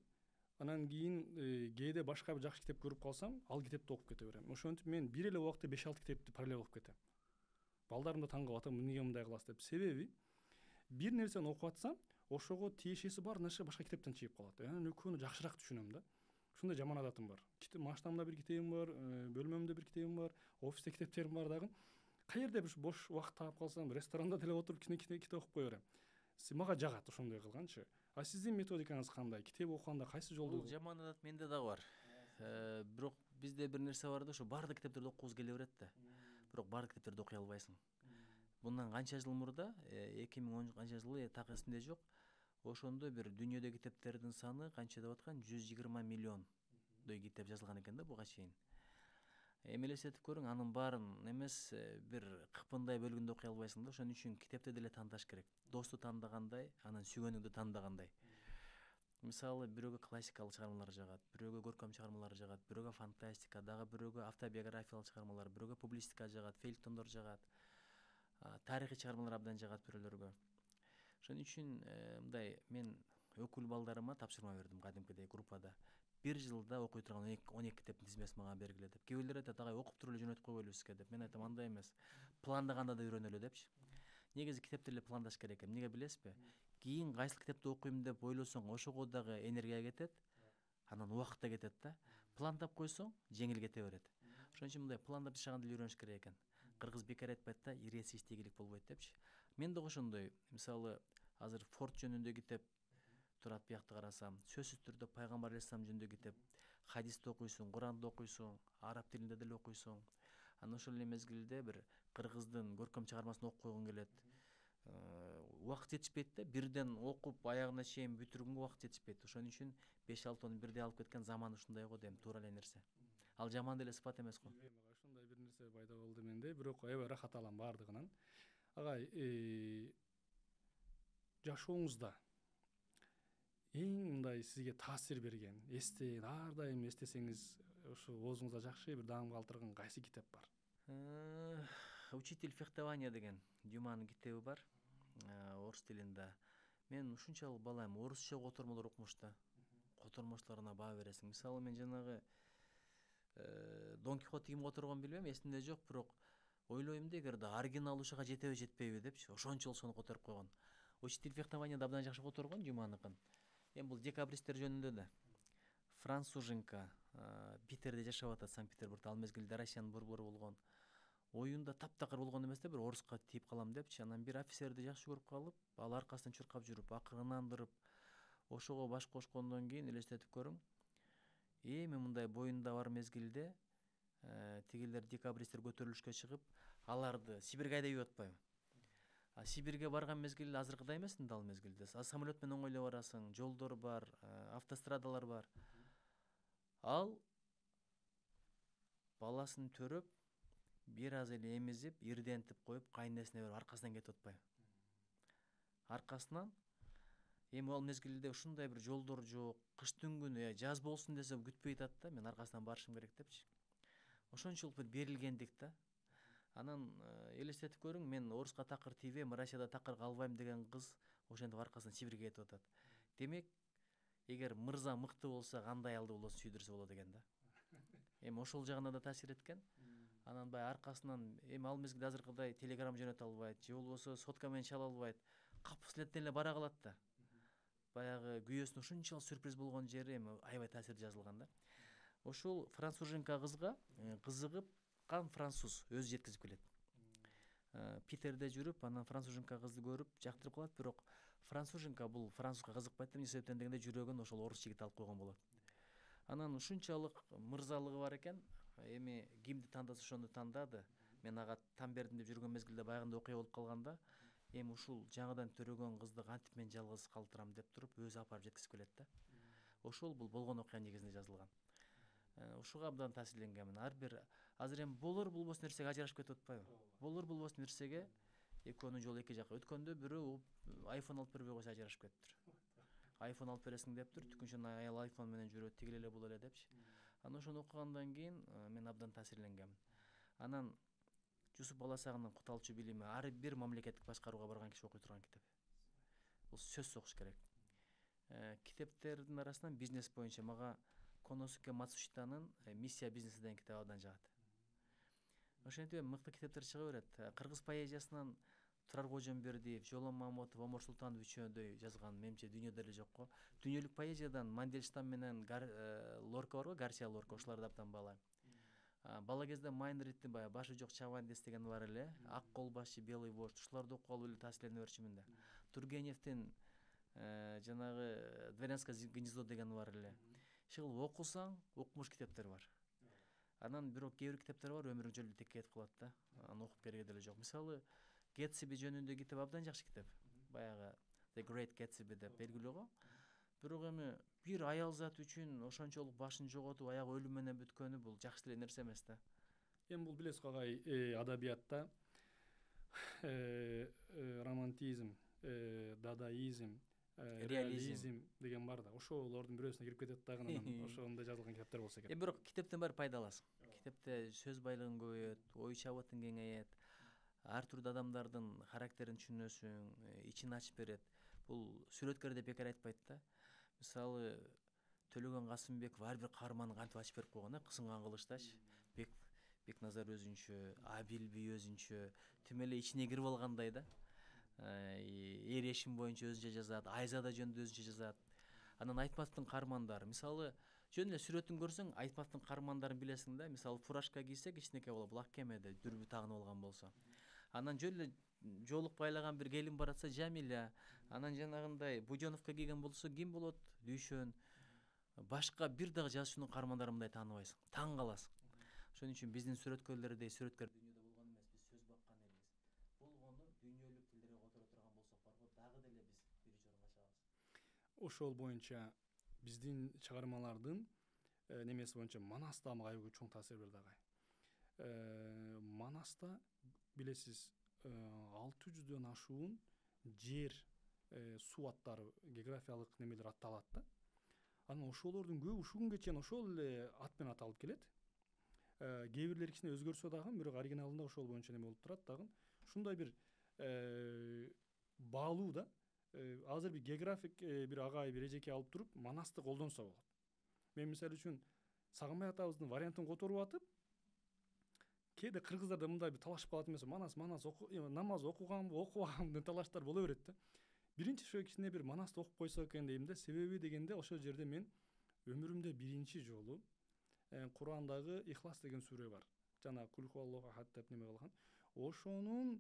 анан кийин кээде башка бир жакшы китеп көрүп калсам, ал китепти окуп кете берем. Ошентип мен бир эле убакта 5-6 китепти параллель окуп кетем. Балдарым да таң калып атат, эмнеге мындай кыласыз деп. Себеби бир нерсени окуп атсам, ошого тиешеси бар нерсе башка китептен чыгып калат. Анан экөөнү жакшыраак түшүнөм да. Ушундай жаман адатым бар. Машинамда бир китебим бар, бөлмөмдө бир китебим бар, офисте китептерим бар дагы. Каерде бир бош убакыт таап калсам, ресторанда деле отуруп китеп окуп кое берем. Мага жагат ошондой кылганчы. А сиздин методикаңыз кандай? Китеп окуганда кайсы жолду? Бул жаман адат менде дагы бар. Бирок бизде бир нерсе бар да, ошо баардык китептерди окугуз келе берет да. Бирок баардык китептерди окуй албайсың. Bundan канча жыл мурда, 2010 канча жылы, так эсимде жок. Ошондо бир дүйнөдө китептердин саны канча деп аткан, 120 миллиондой китеп жазылган экен да буга чейин. Эми элестетип көрүң, анын баарын эмес бир кыпындай бөлүгүндө окуй албайсың да. Ошон үчүн китепти деле тандаш керек. Досту тандагандай, анан сүйгөнүңдү тандагандай. Мисалы, бирөөгө классикалык чыгармалар жагат, бирөөгө көркөм чыгармалар жагат, бирөөгө фантастика, дагы бирөөгө автобиографиялык чыгармалар, бирөөгө публистика жагат, фельтондор жагат. Тарыхый чыгармалар абдан жагат бирөөлөргө. Ошон үчүн мындай мен өкүл балдарыма тапшырма бердим кадимкидей группада. Бир жылда окуй турган 12 китептин тизмесин мага бергиле деп. Кээ бирлер айтат, агай окуп туруп эле жөнөтүп койгойлу сизге деп. Мен айтам, андай эмес. Пландаганда да үйрөнөлү депчи. Негизи китепти эле пландаш керек. Эмнеге билесизби? Кийин кайсы китепти окуйм деп ойлосоң, ошого дагы энергия кетет, анан убакыт да кетет да. Пландап койсоң, жеңил кете берет. Ошон үчүн мындай пландап жашаганды үйрөнүш керек экен. Кыргыз бекер айтпайт да, ирээси иштегилик болбойт депчи. Мен дагы ошондой. Мисалы, азыр Форд жөнүндө китеп турат, биякта карасам, сөзсүз түрдө пайгамбар алейхисалам жөнүндө китеп, хадисти окуйсуң, Куранды окуйсуң, араб тилинде деле окуйсуң. Анан ошол эле мезгилде бир кыргыздын көркөм чыгармасын окуп койгуң келет. убакыт жетишпейт да, бирден окуп аягына чейин бүтүргөнгө убакыт жетишпейт. Ошон үчүн 5-6 бирдей алып кеткен заман ушундай го дейм, туура эле нерсе. Ал жаман деле сыпат эмес го. Билбейм агай, ушундай бир нерсе пайда болду менде, бирок аябай ырахат алам баардыгынан. Агай, жашооңузда эң мындай сизге таасир берген, ар дайым эстесеңиз ушу оозуңузда жакшы бир даам калтырган кайсы китеп бар? Учитель фехтования деген Дюманын китеби бар, орус тилинде. Мен ушунчалык бала эми орусча котормолор окумуш да. Котормочуларына баа бересиң. Мисалы мен жанагы Дон Кихотты ким которгон билбейм, эсимде жок, бирок ойлойм да, эгерде оригинал ушуга жетеби жетпейби депчи, ошончо ошону которуп койгон. Учитель фехтованияда абдан жакшы которгон Дюманыкын. Эми бул декабристтер жөнүндө да. Француженка Питерде жашап атат, Санкт-Петербургда, ал мезгилде Россиянын борбору болгон. Оюнда таптакыр болгон эмес да, бир оруска тийип калам депчи, анан бир офицерди жакшы көрүп калып, ал аркасынан чуркап жүрүп, акырын андырып, ошого баш кошкондон кийин элестетип көрүң. Эми мындай боюнда бар мезгилде тигилер декабристтер көтөрүлүшкө чыгып, аларды Сибирге айдап атпайбы? Сибирге барган мезгил азыркыдай эмес да, ал мезгилде. Самолет менен оңой эле барасың, жолдор бар, автострадалар бар. Ал баласын төрөп, бир аз эле эмизип, ирдентип коюп, кайнесине берип аркасынан кетип атпайбы? Аркасынан эми ал мезгилде ушундай бир жолдор жок, кыштын күнү, жаз болсун десе күтпөй атат да, мен аркасынан барышым керек депчи. Ошончолук бир берилгендик да. Анан элестетип көрүң, мен оруска такыр тийбейм, Россияда такыр калбайм деген кыз ошентип аркасынан Сибирге кетип атат. Демек, эгер мырза мыкты болсо, кандай алды болосун сүйдүрсө болот экен да. Эми ошол жагына да таасир эткен. Анан баягы аркасынан эми ал мезгилде азыркыдай телеграмма жөнөтө албайт, же болбосо сотка менен чала албайт. Капсылеттен эле бара калат да. Баягы күйөөсүнө ушунчалык сюрприз болгон жери эми аябай таасирдүү жазылган да. Ошол француженка кызга кызыгып француз өзү жеткизип келет. Питерде жүрүп, анан француженка кызды көрүп, жактырып калат, бирок француженка бул французга кызыкпайт, эмне себептен дегенде жүрөгүн ошол орус жигит алып койгон болот. Анан ушунчалык мырзалыгы бар экен, эми кимди тандаса ошону тандады. Мен ага тан бердим деп жүргөн мезгилде баягындай окуя болуп калганда, эми ушул жаңыдан төрөгөн кызды кантип мен жалгыз калтырам деп туруп, өзү апарып жеткизип келет да. Ошол бул болгон окуя негизинде жазылган. Ушуга абдан таасирленгенмин. Ар бир азыр эми болор болбос нерсеге ажырашып кетип атпайбы? Болор болбос нерсеге экөөнүн жолу эки жака. Өткөндө бирөө iPhone алып бербей койсо ажырашып кетиптир. iPhone алып бересиң дептир, түкүнчө аял iPhone менен жүрөт, тигил эле бул эле депчи. Анан ошону окугандан кийин мен абдан таасирленгенмин. Анан Жусуп Баласагынын Куталчу билими ар бир мамлекеттик башкарууга барган киши окуй турган китеп. Бул сөз сокуш керек. Китептердин арасынан бизнес боюнча мага Коносуке Мацушитанын Миссия бизнеси деген китеби абдан жагат. Ошентип мыкты китептер чыга берет. Кыргыз поэзиясынан Турар Кожомбердиев, Жолон Мамутов, Омар Султанов үчөөдөй жазган менимче дүйнөдө эле жок го. Дүйнөлүк поэзиядан Мандельштам менен Лорка бар го, Гарсия Лорка, ошолорду абдан баалайм. Бала кезде Майнриттин баягы башы жок Чавандес деген бар эле, Ак кол башчы, Белый вождь, ушуларды окуп алып эле таасирлене берчүмүн да. Тургеневдин жанагы Дворянское гнездо деген бар эле. Ишил окусаң, окумуш китептер бар. Анан бирок кээ бир китептер бар, өмүрүң жолу текке кетип калат да. Аны окуп кереги деле жок. Мисалы, Гэтсби жөнүндө китеп абдан жакшы китеп. Баягы The Great Gatsby деп белгилүү го. Бирок эми бир аял зат үчүн ошончолук башын жоготуп, аягы өлүм менен бүткөнү бул жакшы деле нерсе эмес да. Эми бул билесиз агай, адабиятта романтизм, дадаизм, реализм деген бар да. Ошолордун бирөөсүнө кирип кетет дагы, анан ошондой жазылган китептер болсо керек. Бирок китептен баары пайда аласың. Китепте сөз байлыгың көбөйөт, ой чабытың кеңейет. Ар түрдүү адамдардын характерин түшүнөсүң, ичин ачып берет. Бул сүрөткөр деп бекер айтпайт да. Мисалы, Төлөгөн Касымбеков ар бир каарманын кантип ачып берип койгон, кысынган кылычтачы. Бекназар өзүнчө, Абилби өзүнчө, тим эле ичине кирип алгандай да. Эрешим боюнча өзүнчө жазат, Айзада жөнүндө өзүнчө жазат. Анан Айтматовдун каармандары, мисалы, жөн эле сүрөтүн көрсөң, Айтматовдун каармандарын билесиң да. Мисалы, фуражка кийсе, кичинекей бала, бул ак кемеде дүрбү тагынып алган болсо. Анан жөн эле жолук байлаган бир келин баратса, Жамиля. Анан жанагындай Будёновка кийген болсо, ким болот? Дүйшөн. Башка бир дагы жазуучунун каармандарын мындай тааныбайсың. Таң каласың. Ошон үчүн биздин сүрөткөрлөрдөй сүрөткөр дүйнөдө болгон эмес, биз сөз баккан элбиз. Болгону дүйнөлүк тилдерге которо турган болсок бар го, ошол боюнча биздин чыгармалардын немеси боюнча Манас дагы мага аябай чоң таасир берди агай. Манаста билесиз 600дөн ашуун жер суу аттары, географиялык немелер атталат да. Анан ошолордун көбү ушул күнгө чейин ошол эле ат менен аталып келет. Кээ бирлери кичине өзгөрсө дагы, бирок оригиналында ошол боюнча неме болуп турат дагы. Ушундай бир баалуу да. Азыр бир географик бир агай бир эжеке алып туруп Манасты колдонсо болот. Мен мисалы үчүн Сагынбай атабыздын вариантын которуп атып, кээде кыргыздарда мындай бир талашып калат эмес, Манас намаз окуганбы, окубаганбы деген талаштар боло берет да. Биринчи ошо кичине бир Манасты окуп койсо экен дейм да. Себеби дегенде ошол жерде мен өмүрүмдө биринчи жолу Курандагы Ихлас деген сүрө бар. Жана Кулхуаллаху ахад деп неме кылган. Ошонун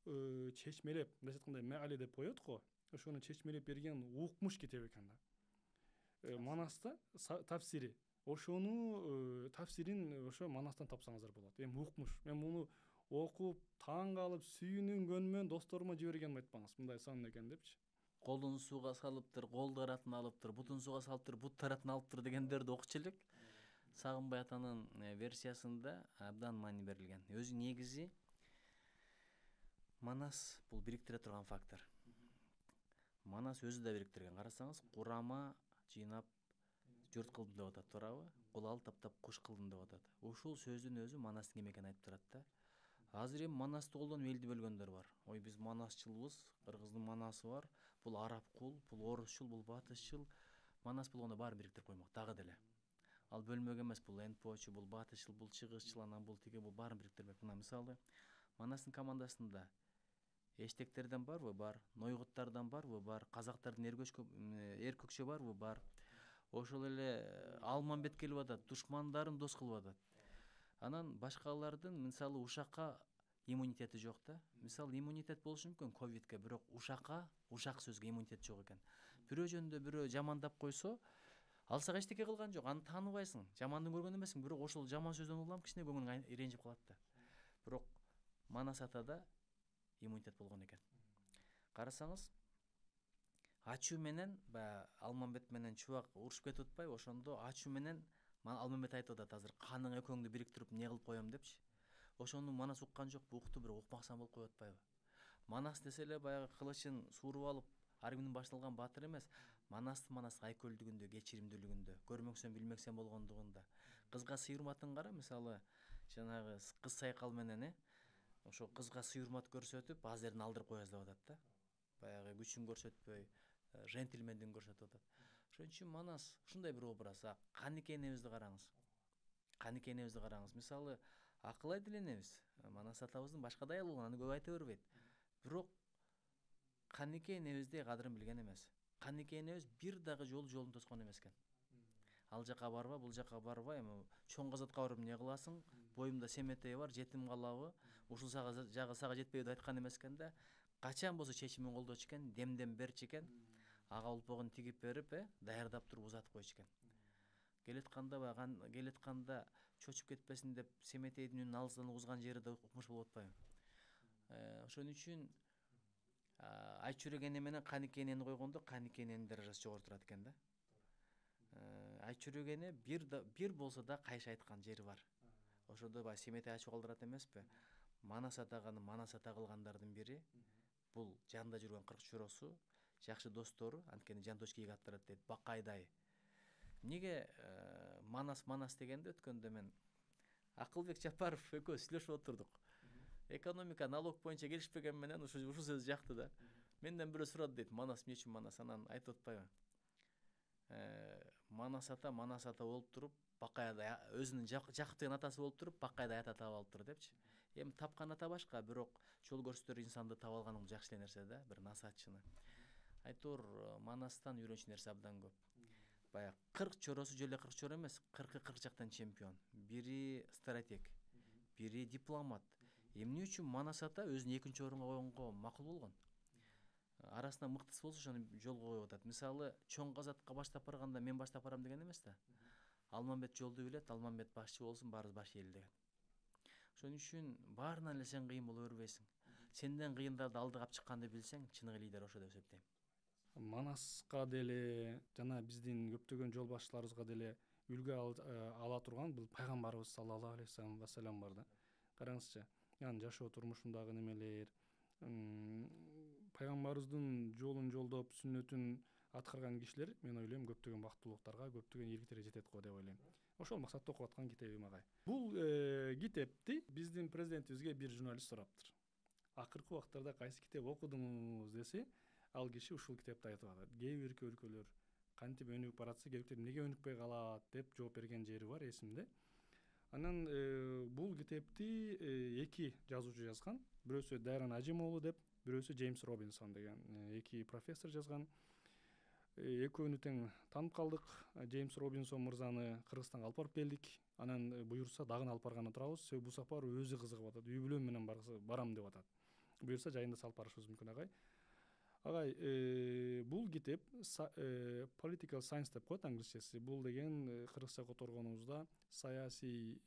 чечмелеп, мындайча айтканда меали деп коет го. Ошону чечмелеп берген укмуш китеп экен да. Манаста тафсири. Ошону тафсирин ошо Манастан тапсаңыздар болот. Эми укмуш. Мен муну окуп, таң калып, сүйүнүнгөн менен досторума жибергенин айтпаңыз. Мындай сан экен депчи. Колун сууга салыптыр, кол таратын алыптыр, бутун сууга салыптыр, бут таратын алыптыр дегендерди окучу элек. Сагынбай атанын версиясында абдан маани берилген. Өзү негизи Манас бул бириктире турган фактор. Манас өзү да бириктирген. Карасаңыз, курама жыйнап журт кылдым деп атат, туурабы? Кул алып таптап куш кылдым деп атат. Ушул сөздүн өзү Манастын ким экенин айтып турат да. Азыр эми Манасты колдонуп элди бөлгөндөр бар. Ой, биз Манасчылбыз, Кыргыздын Манасы бар. Бул арабкул, бул орусчул, бул батышчыл. Манас болгондо баарын бириктирип коймок, дагы деле. Ал бөлмөк эмес, бул энпочу, бул батышчыл, бул чыгышчыл, анан бул тиги, бул баарын бириктирмек. Мына мисалы, Манастын командасында эчтектерден барбы? Бар. Нойгуттардан барбы? Бар. Казактардын эркөкчө барбы? Бар. Ошол эле Алмамбет келип атат, душмандарын дос кылып атат. Анан башкалардын мисалы ушакка иммунитети жок да. Мисалы иммунитет болушу мүмкүн ковидке, бирок ушак сөзгө иммунитет жок экен. Бирөө жөнүндө бирөө жамандап койсо, ал сага эчтеке кылган жок, аны тааныбайсың, жамандын көргөн эмессиң, бирок ошол жаман сөздөн улам кичине көңүлүң ренжип калат да. Бирок Манас атада иммунитет болгон экен. Карасаңыз, ачуу менен баягы Алмамбет менен Чубак урушуп кетип атпайбы? Ошондо ачуу менен Алмамбет айтып атат, азыр каның экөөңдү бириктирип эмне кылып коем депчи. Ошону Манас уккан жокпу? Укту, бирок укмаксан болуп коюп атпайбы? Манас десе эле баягы кылычын сууруп алып армиядан башталган баатыр эмес. Манас айкөлдүгүндө, кечиримдүүлүгүндө, көрмөксөн билмексен болгондугунда. Кызга сый урматын кара, мисалы, жанагы кыз сайкал менен ошо кызга сый урмат көрсөтүп, азерин алдырып коебуз деп атат да. Баягы күчүн көрсөтпөй, жентльмендин көрсөтүп атат. Ошон үчүн Манас ушундай бир образ. Каныке энебизди караңыз. Каныке энебизди караңыз. Мисалы, акыл айт эленебиз. Манас атабыздын башка да аялы болгон, аны көп айта бербейт. Бирок Каныке энебиздей кадырын билген эмес. Каныке энебиз бир дагы жолун тоскон эмес экен. Ал жака барба, бул жака барба, эми чоң казатка барып эмне кыласың? Боюмда семетей бар, жетим калабы? Ушул жагы сага жетпейби деп айткан эмес экен да. Качан болсо чечимин колдочу экен, демдем берчү экен. Ага улпогун тигип берип, даярдап туруп узатып койчу экен. Келетканда чочуп кетпесин деп семетейдин үнүн алыстан угузган жери да укмуш болуп атпайбы? Ошон үчүн Айчүрөк эне менен Каныке энени койгондо Каныке эненин даражасы жогору турат экен да. Айчүрөк эне бир болсо да кайшы айткан жери бар. Ошондо баягы семетей ачып калдырат эмеспи? Манас атаганы Манас ата кылгандардын бири бул жанында жүргөн 40 чоросу, жакшы достору, анткени жан точкеге аттырат дейт, Бакайдай. Эмнеге Манас дегенде өткөндө мен Акылбек Жапаров экөөбүз сүйлөшүп отурдук. Экономика, налог боюнча келишпеген менен ушул сөз жакты да. Менден бирөө сурады дейт, Манас эмне үчүн Манас? Анан айтып атпайбы? Манас ата болуп туруп, Бакайдай өзүнүн жактыган атасы болуп туруп, Бакайдай ата таап алыптыр депчи. Эми тапкан ата башка, бирок жол көрсөтөр инсанды таап алган бул жакшы эле нерсе да, бир насаатчыны. Айтор Манастан үйрөнчү нерсе абдан көп. Баягы 40 чоросу жөн эле 40 чоро эмес, 40 жактан чемпион. Бири стратег, бири дипломат. Эмне үчүн Манас ата өзүн экинчи орунга койгонго макул болгон? Арасында мыктысы болсо ошону жолго коюп атат. Мисалы, чоң казатка баштап барганда мен баштап барам деген эмес да. Алмамбет жолду билет, Алмамбет башчы болсун, баарыбыз баш эл деген. Ошон үчүн баарынан эле сен кыйын боло бербейсиң. Сенден кыйындарды алдыга алып чыкканды билсең, чыныгы лидер ошо деп эсептейм. Манаска деле жана биздин көптөгөн жол башчыларыбызга деле үлгү ала турган бул пайгамбарыбыз саллаллаху алейхи вассалам бар да. Караңызчы, анын жашоо турмушундагы немелер, пайгамбарыбыздын жолун жолдоп, сүннөтүн аткарган кишилер, мен ойлойм, көптөгөн бактылыктарга, көптөгөн ийгиликтерге жетет го деп ойлойм. Ошол максатта окуп аткан китебим агай. Бул китепти биздин президентибизге бир журналист сураптыр. Акыркы убактарда кайсы китеп окудуңуз десе, ал киши ушул китепти айтып атат. Кээ бир өлкөлөр кантип өнүгүп баратса, кээ бирдер эмнеге өнүкпөй калат деп жооп берген жери бар эсимде. Анан бул китепти эки жазуучу жазган. Бирөөсү Дайран Ажимоğlu деп, бирөөсү Джеймс Робинсон деген эки профессор жазган. Экөөнү тең таанып калдык. Джеймс Робинсон мырзаны Кыргызстанга алып барып келдик. Анан буюрса дагы алып барганы турабыз. Себеби бул сапар өзү кызыгып атат. Үй бүлөм менен барам деп атат. Буюрса жайында салып барышыбыз мүмкүн агай. Агай, бул китеп Political Science деп коет англисчеси. Бул деген кыргызча которгонубузда саясий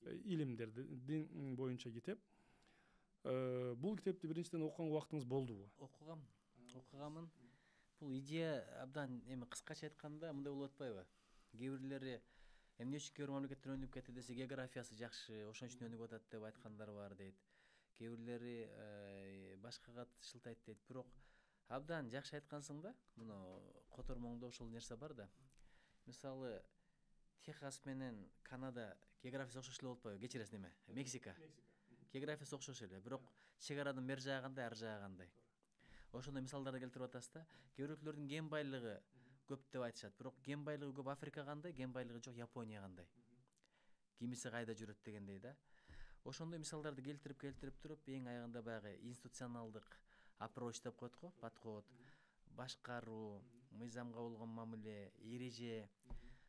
илимдердин боюнча китеп. Бул китепти биринчиден окуган убактыңыз болдубу? Окугамын. Бул идея абдан кыскача айтканда мындай болуп атпайбы? Кээ бирлери эмне үчүн кээ бир мамлекеттер өнүгүп кетти десе, географиясы жакшы, ошон үчүн өнүгүп атат деп айткандар бар дейт. Кээ бирлери башкага шылтайт дейт. Бирок абдан жакшы айткансың да. Муну котормоңдо ошол нерсе бар да. Мисалы, Техас менен Канада географиясы окшош эле болуп атпайбы? Кечиресиз неме? Мексика. Географиясы окшош эле, бирок чек аранын бер жагы кандай, ар жагы кандай. Ошондой мисалдарды келтирип атасыз да. Кээ бир өлкөлөрдүн кен байлыгы көп деп айтышат, бирок кен байлыгы көп Африка кандай, кен байлыгы жок Япония кандай. Кимиси кайда жүрөт дегендей да. Ошондой мисалдарды келтирип туруп, эң аягында баягы институционалдык approach деп коет го, подход, башкаруу, мыйзамга болгон мамиле, эреже.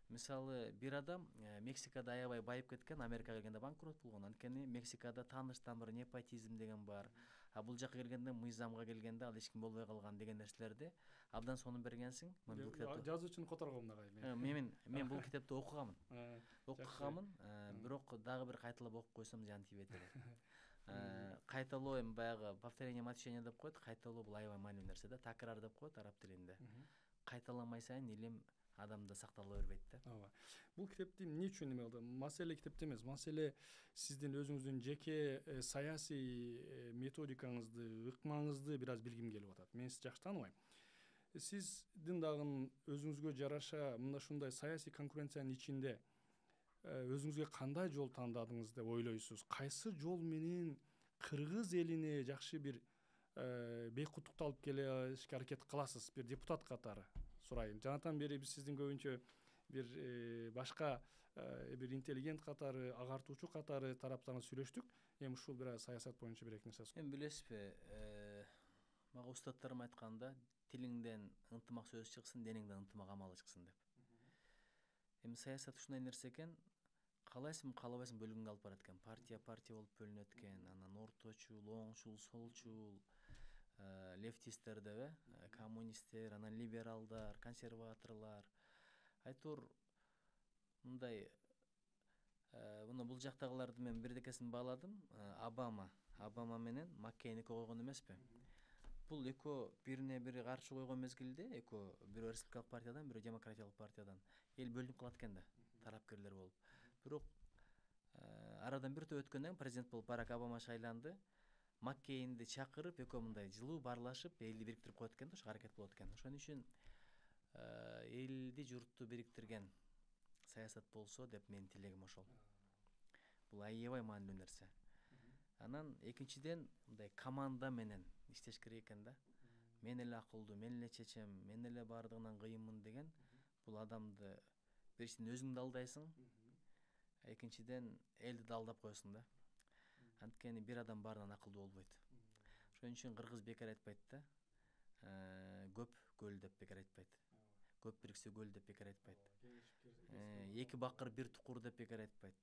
Мисалы, бир адам Мексикада аябай байып кеткен, Америкага келгенде банкрот болгон. Анткени Мексикада тааныштан бир непотизм деген бар. А бул жака келгенде мыйзамга келгенде ал эч ким болбой калган деген нерселерди абдан сонун бергенсиң. Мен бул китепти жазуучуну которгом агай. Мен бул китепти окугамын. Бирок дагы бир кайталап окуп койсом жан тийбейт эле. Кайталоо эми баягы повторение мочения деп коет. Кайталоо бул аябай маанилүү нерсе да. Такрар деп коет араб тилинде. Кайталамай сайын илим адамда сактала бербейт да. Ооба. Бул китепти эмне үчүн эме кылдым? Маселе китепте эмес, маселе сиздин өзүңүздүн жеке саясий методикаңызды, ыкмаңызды бир аз билгим келип атат. Мен сизди жакшы тааныбайм. Сиздин дагы өзүңүзгө жараша мында ушундай саясий конкуренциянын ичинде өзүңүзгө кандай жол тандадыңыз деп ойлойсуз? Кайсы жол менен кыргыз элине жакшы бир бейкуттукту алып келишке аракет кыласыз бир депутат катары? Сурайын. Жанатан бери биз сиздин көбүнчө бир башка бир интеллигент катары, агартуучу катары тараптан сүйлөштүк. Эми ушул бир саясат боюнча бир эки нерсе. Эми билесизби, мага устаттарым айтканда, тилиңден ынтымак сөз чыксын, денеңден ынтымак амалы чыксын деп. Эми саясат ушундай нерсе экен, каалайсың, каалабайсың бөлгөнгө алып барат экен. Партия болуп бөлүнөт экен, анан орточул, оңчул, солчул, лефтистер деп, коммунисттер, анан либералдар, консерваторлар. Айтор мындай муну бул жактагыларды мен бирдекесин бааладым. Обама менен Маккейн экөө койгон эмеспи? Бул экөө бирине бири каршы койгон мезгилде, экөө бирөө республикалык партиядан, бирөө демократиялык партиядан эл бөлүнүп калат экен да, тарапкерлер болуп. Бирок арадан бир топ өткөндөн президент болуп Барак Обама шайланды. Маккейнди чакырып, экөө мындай жылуу баарлашып, элди бириктирип коет экен да, ошо аракет болот экен. Ошон үчүн элди, журтту бириктирген саясат болсо деп менин тилегим ошол. Бул аябай маанилүү нерсе. Анан экинчиден мындай команда менен иштеш керек экен да. Мен эле акылдуу, мен эле чечем, мен эле баардыгынан кыйынмын деген бул адамды биринчиден өзүңдү алдайсың, экинчиден элди да алдап коесуң да. Анткени бир адам баарынан акылдуу болбойт. Ошон үчүн кыргыз бекер айтпайт да. Көп көл деп бекер айтпайт. Көп бириксе көл деп бекер айтпайт. Эки бакыр бир тукур деп бекер айтпайт.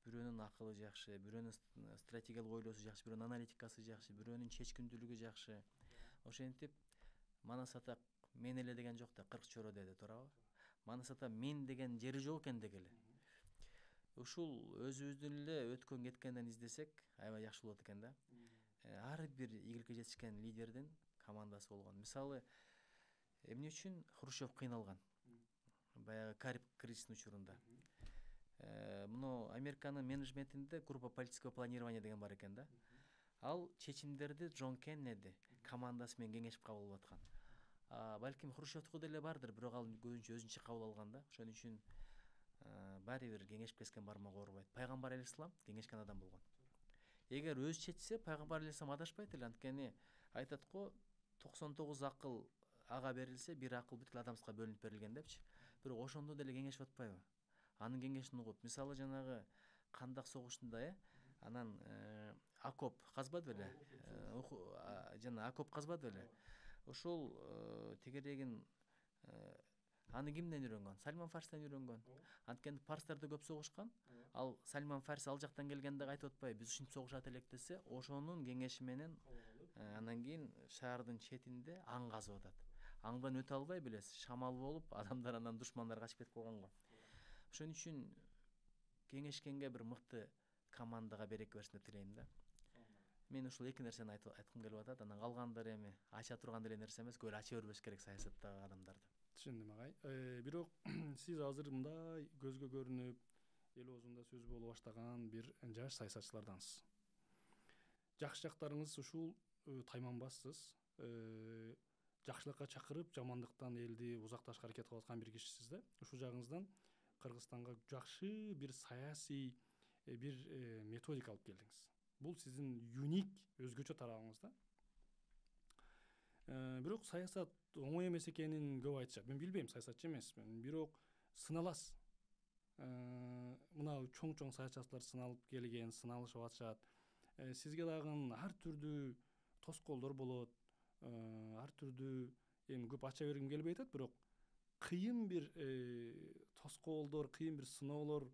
Бирөөнүн акылы жакшы, бирөөнүн стратегиялык ойлоосу жакшы, бирөөнүн аналитикасы жакшы, бирөөнүн чечкиндүүлүгү жакшы. Ошентип Манас ата мен эле деген жок да, 40 чоро деди, туурабы? Манас ата мен деген жери жок экен дегеле. Ушул өзүбүздүн эле өткөн кеткенден издесек аябай жакшы болот экен да. Ар бир ийгиликке жетишкен лидердин командасы болгон. Мисалы, эмне үчүн Хрущев кыйналган? Баягы Кариб кризисинин учурунда. Муну Американын менеджментинде группа политического планирования деген бар экен да. Ал чечимдерди Джон Кеннеди командасы менен кеңешип кабыл алып аткан. Балким Хрущевдуку деле бардыр, бирок ал көбүнчө өзүнчө кабыл алган да. Ошон үчүн баары бир кеңешип kesкен бармак оорубайт. Пайгамбар алейхисалам кеңешкен адам болгон. Эгер өзү чечсе, пайгамбар алейхисалам адашпайт эле. Анткени айтат го 99 акыл ага берилсе, бир акыл бүткүл адамзатка бөлүнүп берилген депчи. Бирок ошондо деле кеңешип атпайбы? Анын кеңешин угуп, мисалы жанагы Кандак согушунда анан окоп казбады беле? Жана окоп казбады беле? Ошол тегерегин аны кимден үйрөнгөн? Сальман Фарстан үйрөнгөн. Анткени парстарда көп согушкан. Ал Сальман Фарс ал жактан келгенде айтып атпайбы, биз ушинтип согушат элек десе, ошонун кеңеши менен анан кийин шаардын четинде аң казып атат. Аңдан өтө албай билесиз, шамал болуп, адамдар анан душмандар качып кетип калган го. Ошон үчүн кеңешкенге бир мыкты командага береке берсин деп тилейм да. Мен ушул эки нерсени айткым келип атат. Анан калгандары эми ача турган деле нерсе эмес, көбү ача бербеш керек саясаттагы адамдарды. Түшүндүм агай. Бирок сиз азыр мындай көзгө көрүнүп, эл оозунда сөз боло баштаган бир жаш саясатчылардансыз. Жакшы жактарыңыз ушул тайманбассыз. Жакшылыкка чакырып, жамандыктан элди узакташка аракет кылып аткан бир кишисиз да. Ушул жагыңыздан Кыргызстанга жакшы бир саясий бир методика алып келдиңиз. Бул сиздин юник, өзгөчө тарабыңыз да. Бирок саясат оңой эмес экенин көп айтышат. Мен билбейм, саясатчы эмесмин. Бирок сыналасыз. Мына чоң саясатчылар сыналып келген, сыналышып атышат. Сизге дагы ар түрдүү тоскоолдор болот. Ар түрдүү эми көп ача бергим келбей атат, бирок кыйын бир тоскоолдор, кыйын бир сыноолор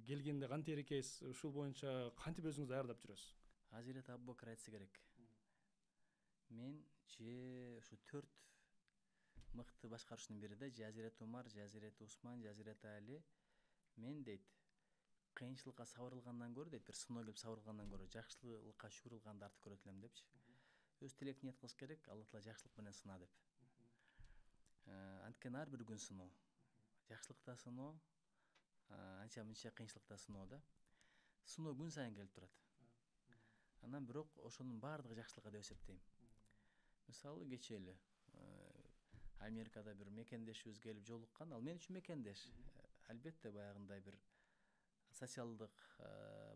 келгенде кантип эрекесиз? Ушул боюнча кантип өзүңүздү даярдап жүрөсүз? Азирет Абубакыр айтса керек. Мен же ушу 4 мыкты башкаруучунун бири да, же Азирет Умар, же Азирет Усман, же Азирет Али. Мен дейт, кыйынчылыкка сабырылгандан көрө дейт, бир сыноо келип сабырылгандан көрө жакшылыкка шүгүр кылганды артык көрөт элем депчи. Өз тилек ниет кылыш керек, Алла Таала жакшылык менен сына деп. Анткени ар бир күн сыноо. Жакшылыкта сыноо, анча мынча кыйынчылыкта сыноо да. Сыноо күн сайын келип турат. Анан бирок ошонун баардыгы жакшылыкка деп эсептейм. Мисалы кечээ эле Америкада бир мекендешибиз келип жолуккан. Ал мен үчүн мекендеш. Албетте баягындай бир социалдык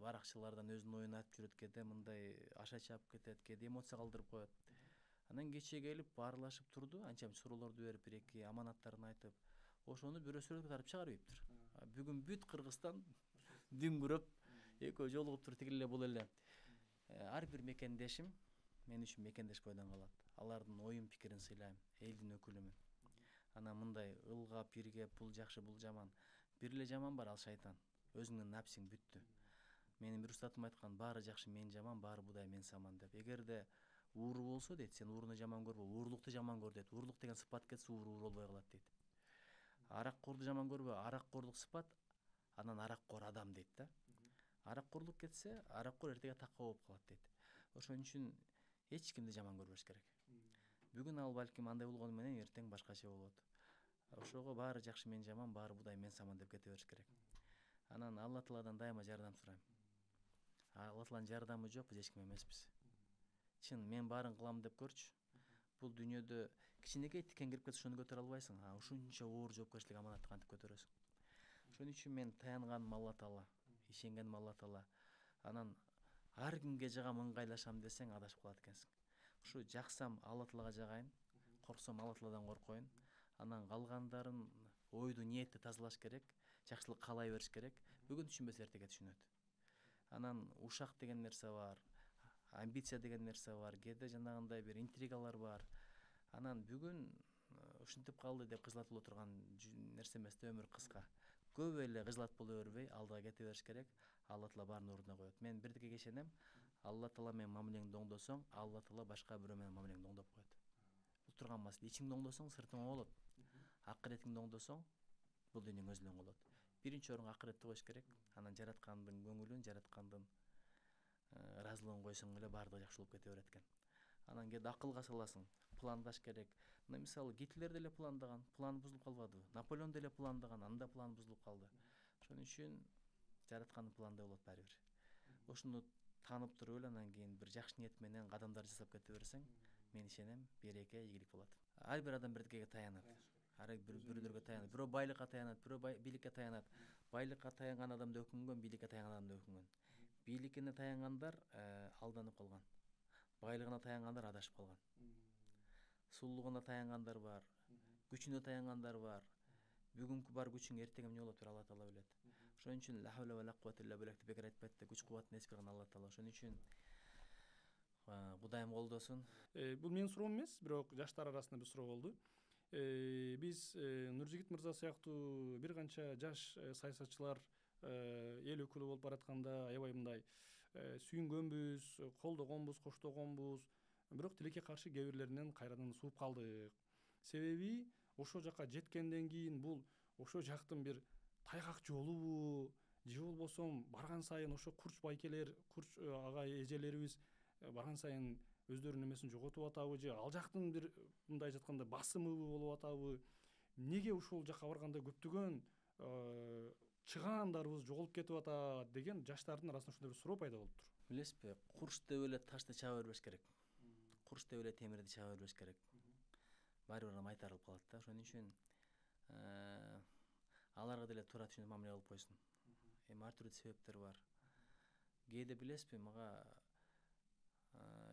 баракчылардан өзүнүн оюн айтып жүрөт, кээде мындай аша чаап кетет, кээде эмоция калтырып коет. Анан кечээ келип баарлашып турду, анча суроолорду берип, бир эки аманаттарын айтып, ошону бирөө сүрөткө тартып чыгарып ийиптир. Бүгүн бүт Кыргызстан дүңгүрөп, экөө жолугуп туруп тигил эле бул эле. Ар бир мекендешим мен үчүн мекендеш бойдон калат. Алардын оюн пикирин сыйлайм, элдин өкүлүмүн. Анан мындай ылгап, иргеп, бул жакшы, бул жаман. Бир эле жаман бар, ал шайтан. Өзүңдүн напсиң бүттү. Менин бир устатым айткан, баары жакшы, мен жаман, баары будай, мен саман деп. Эгерде ууру болсо дейт, сен ууруну жаман көрбө, уурлукту жаман көр дейт. Уурлук деген сыпат кетсе, ууру болбой калат дейт. Араккорду жаман көрбө, араккорлук сыпат, анан араккор адам дейт да. Араккорлук кетсе, араккор эртеге такка болуп калат дейт. Ошон үчүн эч кимди жаман көрбөш керек. Бүгүн ал балким андай болгону менен эртең башкача болот. Ошого баары жакшы, мен жаман, баары будай, мен саман деп кете бериш керек. Анан Алла Тааладан дайыма жардам сурайм. Алла Тааланын жардамы жок, биз эч ким эмеспиз. Чын, мен баарын кылам деп көрчү. Бул дүйнөдө кичинекей тикен кирип кетсе, ошону көтөрө албайсың. Ушунча оор жоопкерчилик аманатты кантип көтөрөсүң? Ошон үчүн мен таянганым Алла Таала, ишенгеним Алла Таала. Анан ар кимге жагам, ыңгайлашам десең адашып калат экенсиң. Ушу жаксам Алла Таалага жагайын, корксом Алла Тааладан коркоюн. Анан калгандарын ойду, ниетти тазалаш керек, жакшылык каалай бериш керек. Бүгүн түшүнбөсө эртеге түшүнөт. Анан ушак деген нерсе бар, амбиция деген нерсе бар, кээде жанагындай бир интригалар бар. Анан бүгүн ушинтип калды деп кыжылатып отурган нерсе эмес да, өмүр кыска. Көп эле кыжылат боло бербей, алдыга кете бериш керек. Алла Таала баарын ордуна коет. Мен бирдикеге ишенем. Алла Таала менен мамилеңди оңдосоң, Алла Таала башка бирөө менен мамилеңди оңдоп коет. Бул турган маселе. Ичиңди оңдосоң, сыртың оңолот. Акыретиңди оңдосоң, бул дүйнөң өзү эле оңолот. Биринчи орунга акыретти коюш керек. Анан жараткандын көңүлүн, жараткандын ыраазылыгын койсоң эле баардыгы жакшы болуп кете берет экен. анан кээде акылга саласың, пландаш керек. Мына мисалы Гитлер деле пландаган, план бузулуп калбадыбы? Наполеон деле пландаган, анда план бузулуп калды. Ошон үчүн жараткандын планында болот баары бир. Ошону таанып туруп эле анан кийин бир жакшы ниет менен кадамдар жасап кете берсең, мен ишенем, береке, ийгилик болот. Ар бир адам бирдекеге таянат. Ар бирөөлөргө таянат. Бирөө байлыкка таянат, бирөө бийликке таянат. Байлыкка таянган адам да өкүнгөн, бийликке таянган адам да өкүнгөн. Бийликине таянгандар алданып калган. Байлыгына таянгандар адашып калган. Суллугуна таянгандар бар, күчүнө таянгандар бар. Бүгүнкү бар күчүң эртең эмне болот бир Алла Таала билет. Ошон үчүн ла хавла ва ла куввата илля биллах деп бекер айтпайт да, күч кубатын эс берген Алла Таала. Ошон үчүн Кудайым колдосун. Бул менин суроом эмес, бирок жаштар арасында бир суроо болду. Биз Нуржигит мырза сыяктуу бир канча жаш саясатчылар эл өкүлү болуп баратканда аябай мындай сүйүнгөнбүз, колдогонбуз, коштогонбуз. Бирок тилекке каршы кээ бирлеринен кайрадан сууп калдык. Себеби ошол жака жеткенден кийин бул ошол жактын бир тайгак жолубу, же болбосо барган сайын ошо курч байкелер, курч агай эжелерибиз барган сайын өздөрүнүн эмесин жоготуп атабы, же ал жактын бир мындай айтканда басымыбы болуп атабы? Неге ушул жака барганда көптөгөн чыгаандарыбыз жоголуп кетип атат деген жаштардын арасында ушундай бир суроо пайда болуптур. Билесизби, курч деп эле ташты чаба бербеш керек. Курч деп эле темирди чаба бербеш керек. Баары бир майтарылып калат да. Ошон үчүн аларга деле туура түшүнүп мамиле кылып койсун. Эми ар түрдүү себептер бар. Кээде билесизби, мага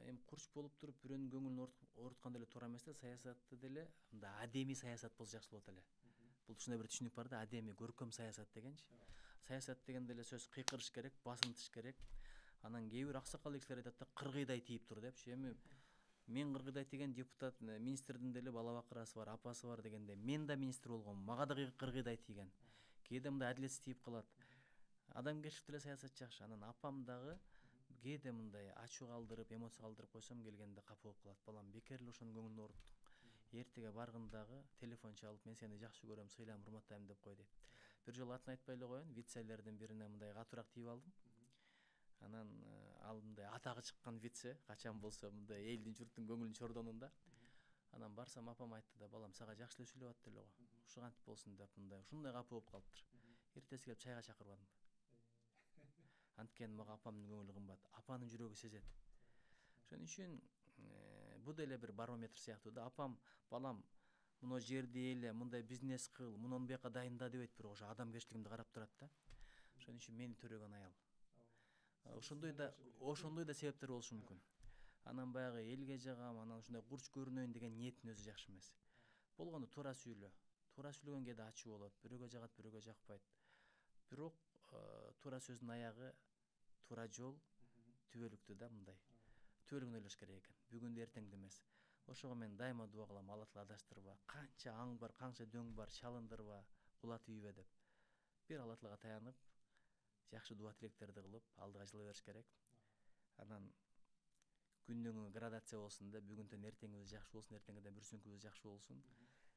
эми курч болуп туруп бирөөнүн көңүлүн ооруткан деле туура эмес да, саясатты деле мындай адемий саясат болсо жакшы болот эле. Бул ушундай бир түшүнүк бар да, адемий, көркөм саясат дегенчи. Саясат дегенде эле сөз кыйкырыш керек, басынтыш керек. Анан кээ бир аксакал кишилер айтат да, кыргыйдай тийип тур депчи. Эми мен кыргыйдай тийген депутат, министрдин деле бала бакырасы бар, апасы бар дегенде, мен да министр болгом, мага да кыргыйдай тийген. Кээде мындай адилетсиз тийип калат. Адамгерчилик деле саясат жакшы. Анан апам дагы кээде мындай ачуу калтырып, эмоция калтырып койсом келгенде капа болуп калат. Балам, бекер эле ошонун көңүлүн ооруттуң. Эртеге баргындагы телефон чалып, мен сени жакшы көрөм, сыйлайм, урматтайм деп кой дейт. Бир жолу атын айтпай эле коеюн, вицелердин бирине мындай катуураак тийип алдым. Анан ал мындай атагы чыккан вице, качан болсо мындай элдин журттун көңүлүн чордонун да. Анан барсам апам айтты да, балам, сага жакшы эле сүйлөп атты эле го. Ушу кантип болсун деп мындай ушундай капа болуп калыптыр. Эртеси келип чайга чакырбадым. Анткени мага апамдын көңүлү кымбат, апанын жүрөгү сезет. Ошон үчүн бул деле бир барометр сыяктуу да. Апам, балам, мына жерди эле, мындай бизнес кыл, мунун бияка дайында дебейт, бирок ошо адамгерчилигимди карап турат да. Ошон үчүн мени төрөгөн аял. Ошондой да себептер болушу мүмкүн. Анан баягы элге жагам, анан ушундай курч көрүнөйүн деген ниеттин өзү жакшы эмес. Болгону туура сүйлө. Туура сүйлөгөн кээде ачуу болот, бирөөгө жагат, бирөөгө жакпайт. Бирок туура сөздүн аягы, туура жол түбөлүктүү да, мындай. Түбөлүгүн ойлош керек экен. Бүгүндү эртеңди эмес. Ошого мен дайыма дуба кылам, Алла Таала адаштырба. Канча аң бар, канча дөң бар, чалындырба, кулатып ийбе деп. Бир Алла Таалага таянып, жакшы дуба тилектерди кылып, алдыга жыла бериш керек. Анан күнүңү градация болсун да, бүгүнтөн эртеңибиз жакшы болсун, эртеңгиден бүрсүңкүбүз жакшы болсун.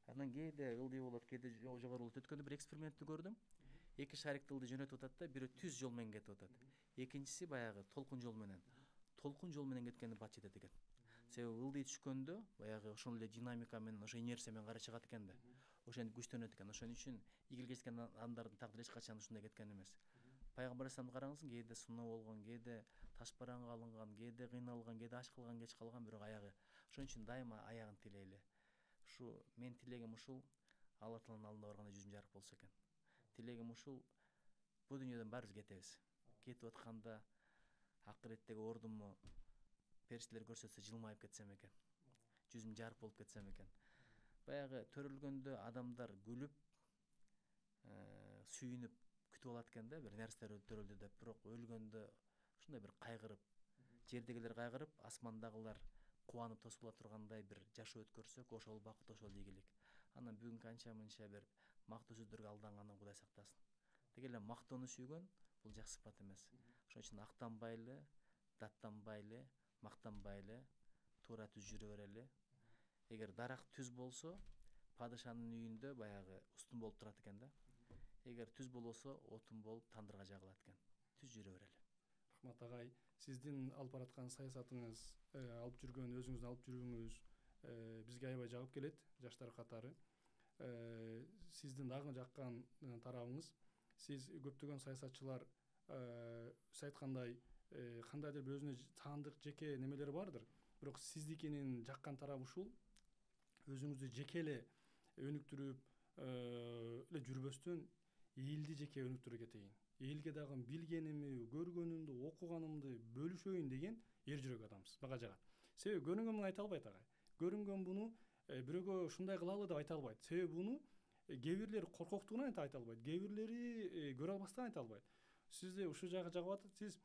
Анан кээде ылдый болот, кээде жогору болот. Өткөндө бир экспериментти көрдүм. Эки шарикти ылдый жөнөтүп атат да, бирөө түз жол менен кетип атат. Экинчиси баягы толкун жол менен. Толкун жол менен кеткени бат жетет экен. Себеби ылдый түшкөндө баягы ошол эле динамика менен, ошо инерция менен кара чыгат экен да. Ошентип күчтөнөт экен. Ошон үчүн ийгиликке жеткен адамдардын тагдыры эч качан ушундай кеткен эмес. Пайгамбар алейхисаламды караңыз, кээде сыноо болгон, кээде таш бараңга алынган, кээде кыйналган, кээде ач калган, кеч калган, бирок аягы. Ошон үчүн дайыма аягын тилейли. Ушу мен тилегим ушул, Алла Тааланын алдына барганда жүзүм жарык болсо экен. Тилегим ушул, бул дүйнөдөн баарыбыз кетебиз. Кетип атканда акыреттеги ордумду периштелер көрсөтсө жылмайып кетсем экен. Жүзүм жарык болуп кетсем экен. Баягы төрөлгөндө адамдар күлүп, сүйүнүп күтүп алат экен да, бир нерселер төрөлдү деп. Бирок өлгөндө ушундай бир кайгырып, жердегилер кайгырып, асмандагылар кубанып тосула тургандай бир жашоо өткөрсөк, ошол бакыт, ошол ийгилик. Анан бүгүн канча мынча бир мактуу сөздөргө алдангандан Кудай сактасын. Деги эле мактоону сүйгөн бул жакшы сыпат эмес. Ошон үчүн актанбайлы, даттанбайлы, мактанбайлы, туура түз жүрө берели. Эгер дарак түз болсо, падышанын үйүндө баягы устун болуп турат экен да. Эгер түз болбосо, отун болуп тандырга жагылат экен. Түз жүрө берели. Рахмат агай. Сиздин алып бараткан саясатыңыз, алып жүргөн өзүңүздүн алып жүрүүңүз бизге аябай жагып келет, жаштар катары. Сиздин дагы жаккан тарабыңыз, сиз көптөгөн саясатчылар сиз айткандай кандайдыр бир өзүнө таандык жеке немелери бардыр. Бирок сиздикинин жаккан тарабы ушул. Өзүңүздү жеке эле өнүктүрүп эле жүрбөстөн элди жеке өнүктүрө кетейин. Элге дагы билгенимди, көргөнүмдү, окуганымды бөлүшөйүн деген эр жүрөк адамсыз. Мага жагат. Себеби көрүнгөн муну айта албайт агай. Көрүнгөн буну бирөөгө ушундай кылалы деп айта албайт. Себеби буну кээ бирлери коркоктугунан айта албайт. Кээ бирлери көрө албастан айта албайт. Сизде ушул жагы жагып атат. Сиз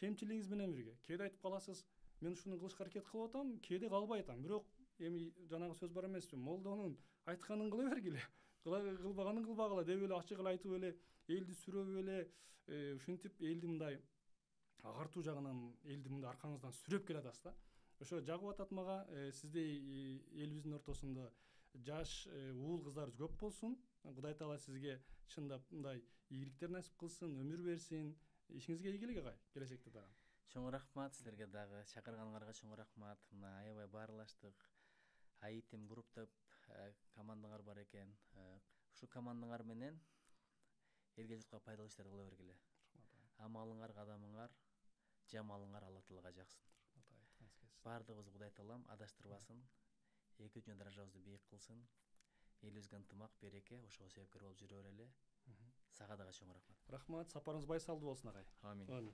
кемчилигиңиз менен бирге кээде айтып каласыз, мен ушуну кылышка аракет кылып атам, кээде кылбай атам. Бирок эми жанагы сөз бар эмеспи? Молдонун айтканын кыла бергиле, кылбаганын кылбагыла деп эле ачык эле айтып эле элди сүрөп эле ушинтип элди мындай агартуу жагынан элди мындай аркаңыздан сүрөп келатасыз да. Ошо жагып атат мага. Сиздей элибиздин ортосунда жаш уул кыздарыбыз көп болсун. Кудай таала сизге чындап мындай ийгиликтер насип кылсын, өмүр берсин. Ишиңизге ийгилик агай, келечекте дагы. Чоң рахмат силерге дагы, чакырганыңарга чоң рахмат. Мына аябай баарлаштык. Айтим групптап командаңар бар экен. Ушу командаңар менен элге журтка пайдалуу иштерди кыла бергиле. Амалыңар, кадамыңар, жамалыңар Алла Таалага жаксын. Бардыгыбызды Кудай Таалам адаштырбасын. Эки дүйнө даражабызды бийик кылсын. Элибизге ынтымак, береке, ошого себепкер болуп жүрө берели. Сага дагы чоң рахмат. Рахмат, сапарыңыз байсалдуу болсун агай. Амин.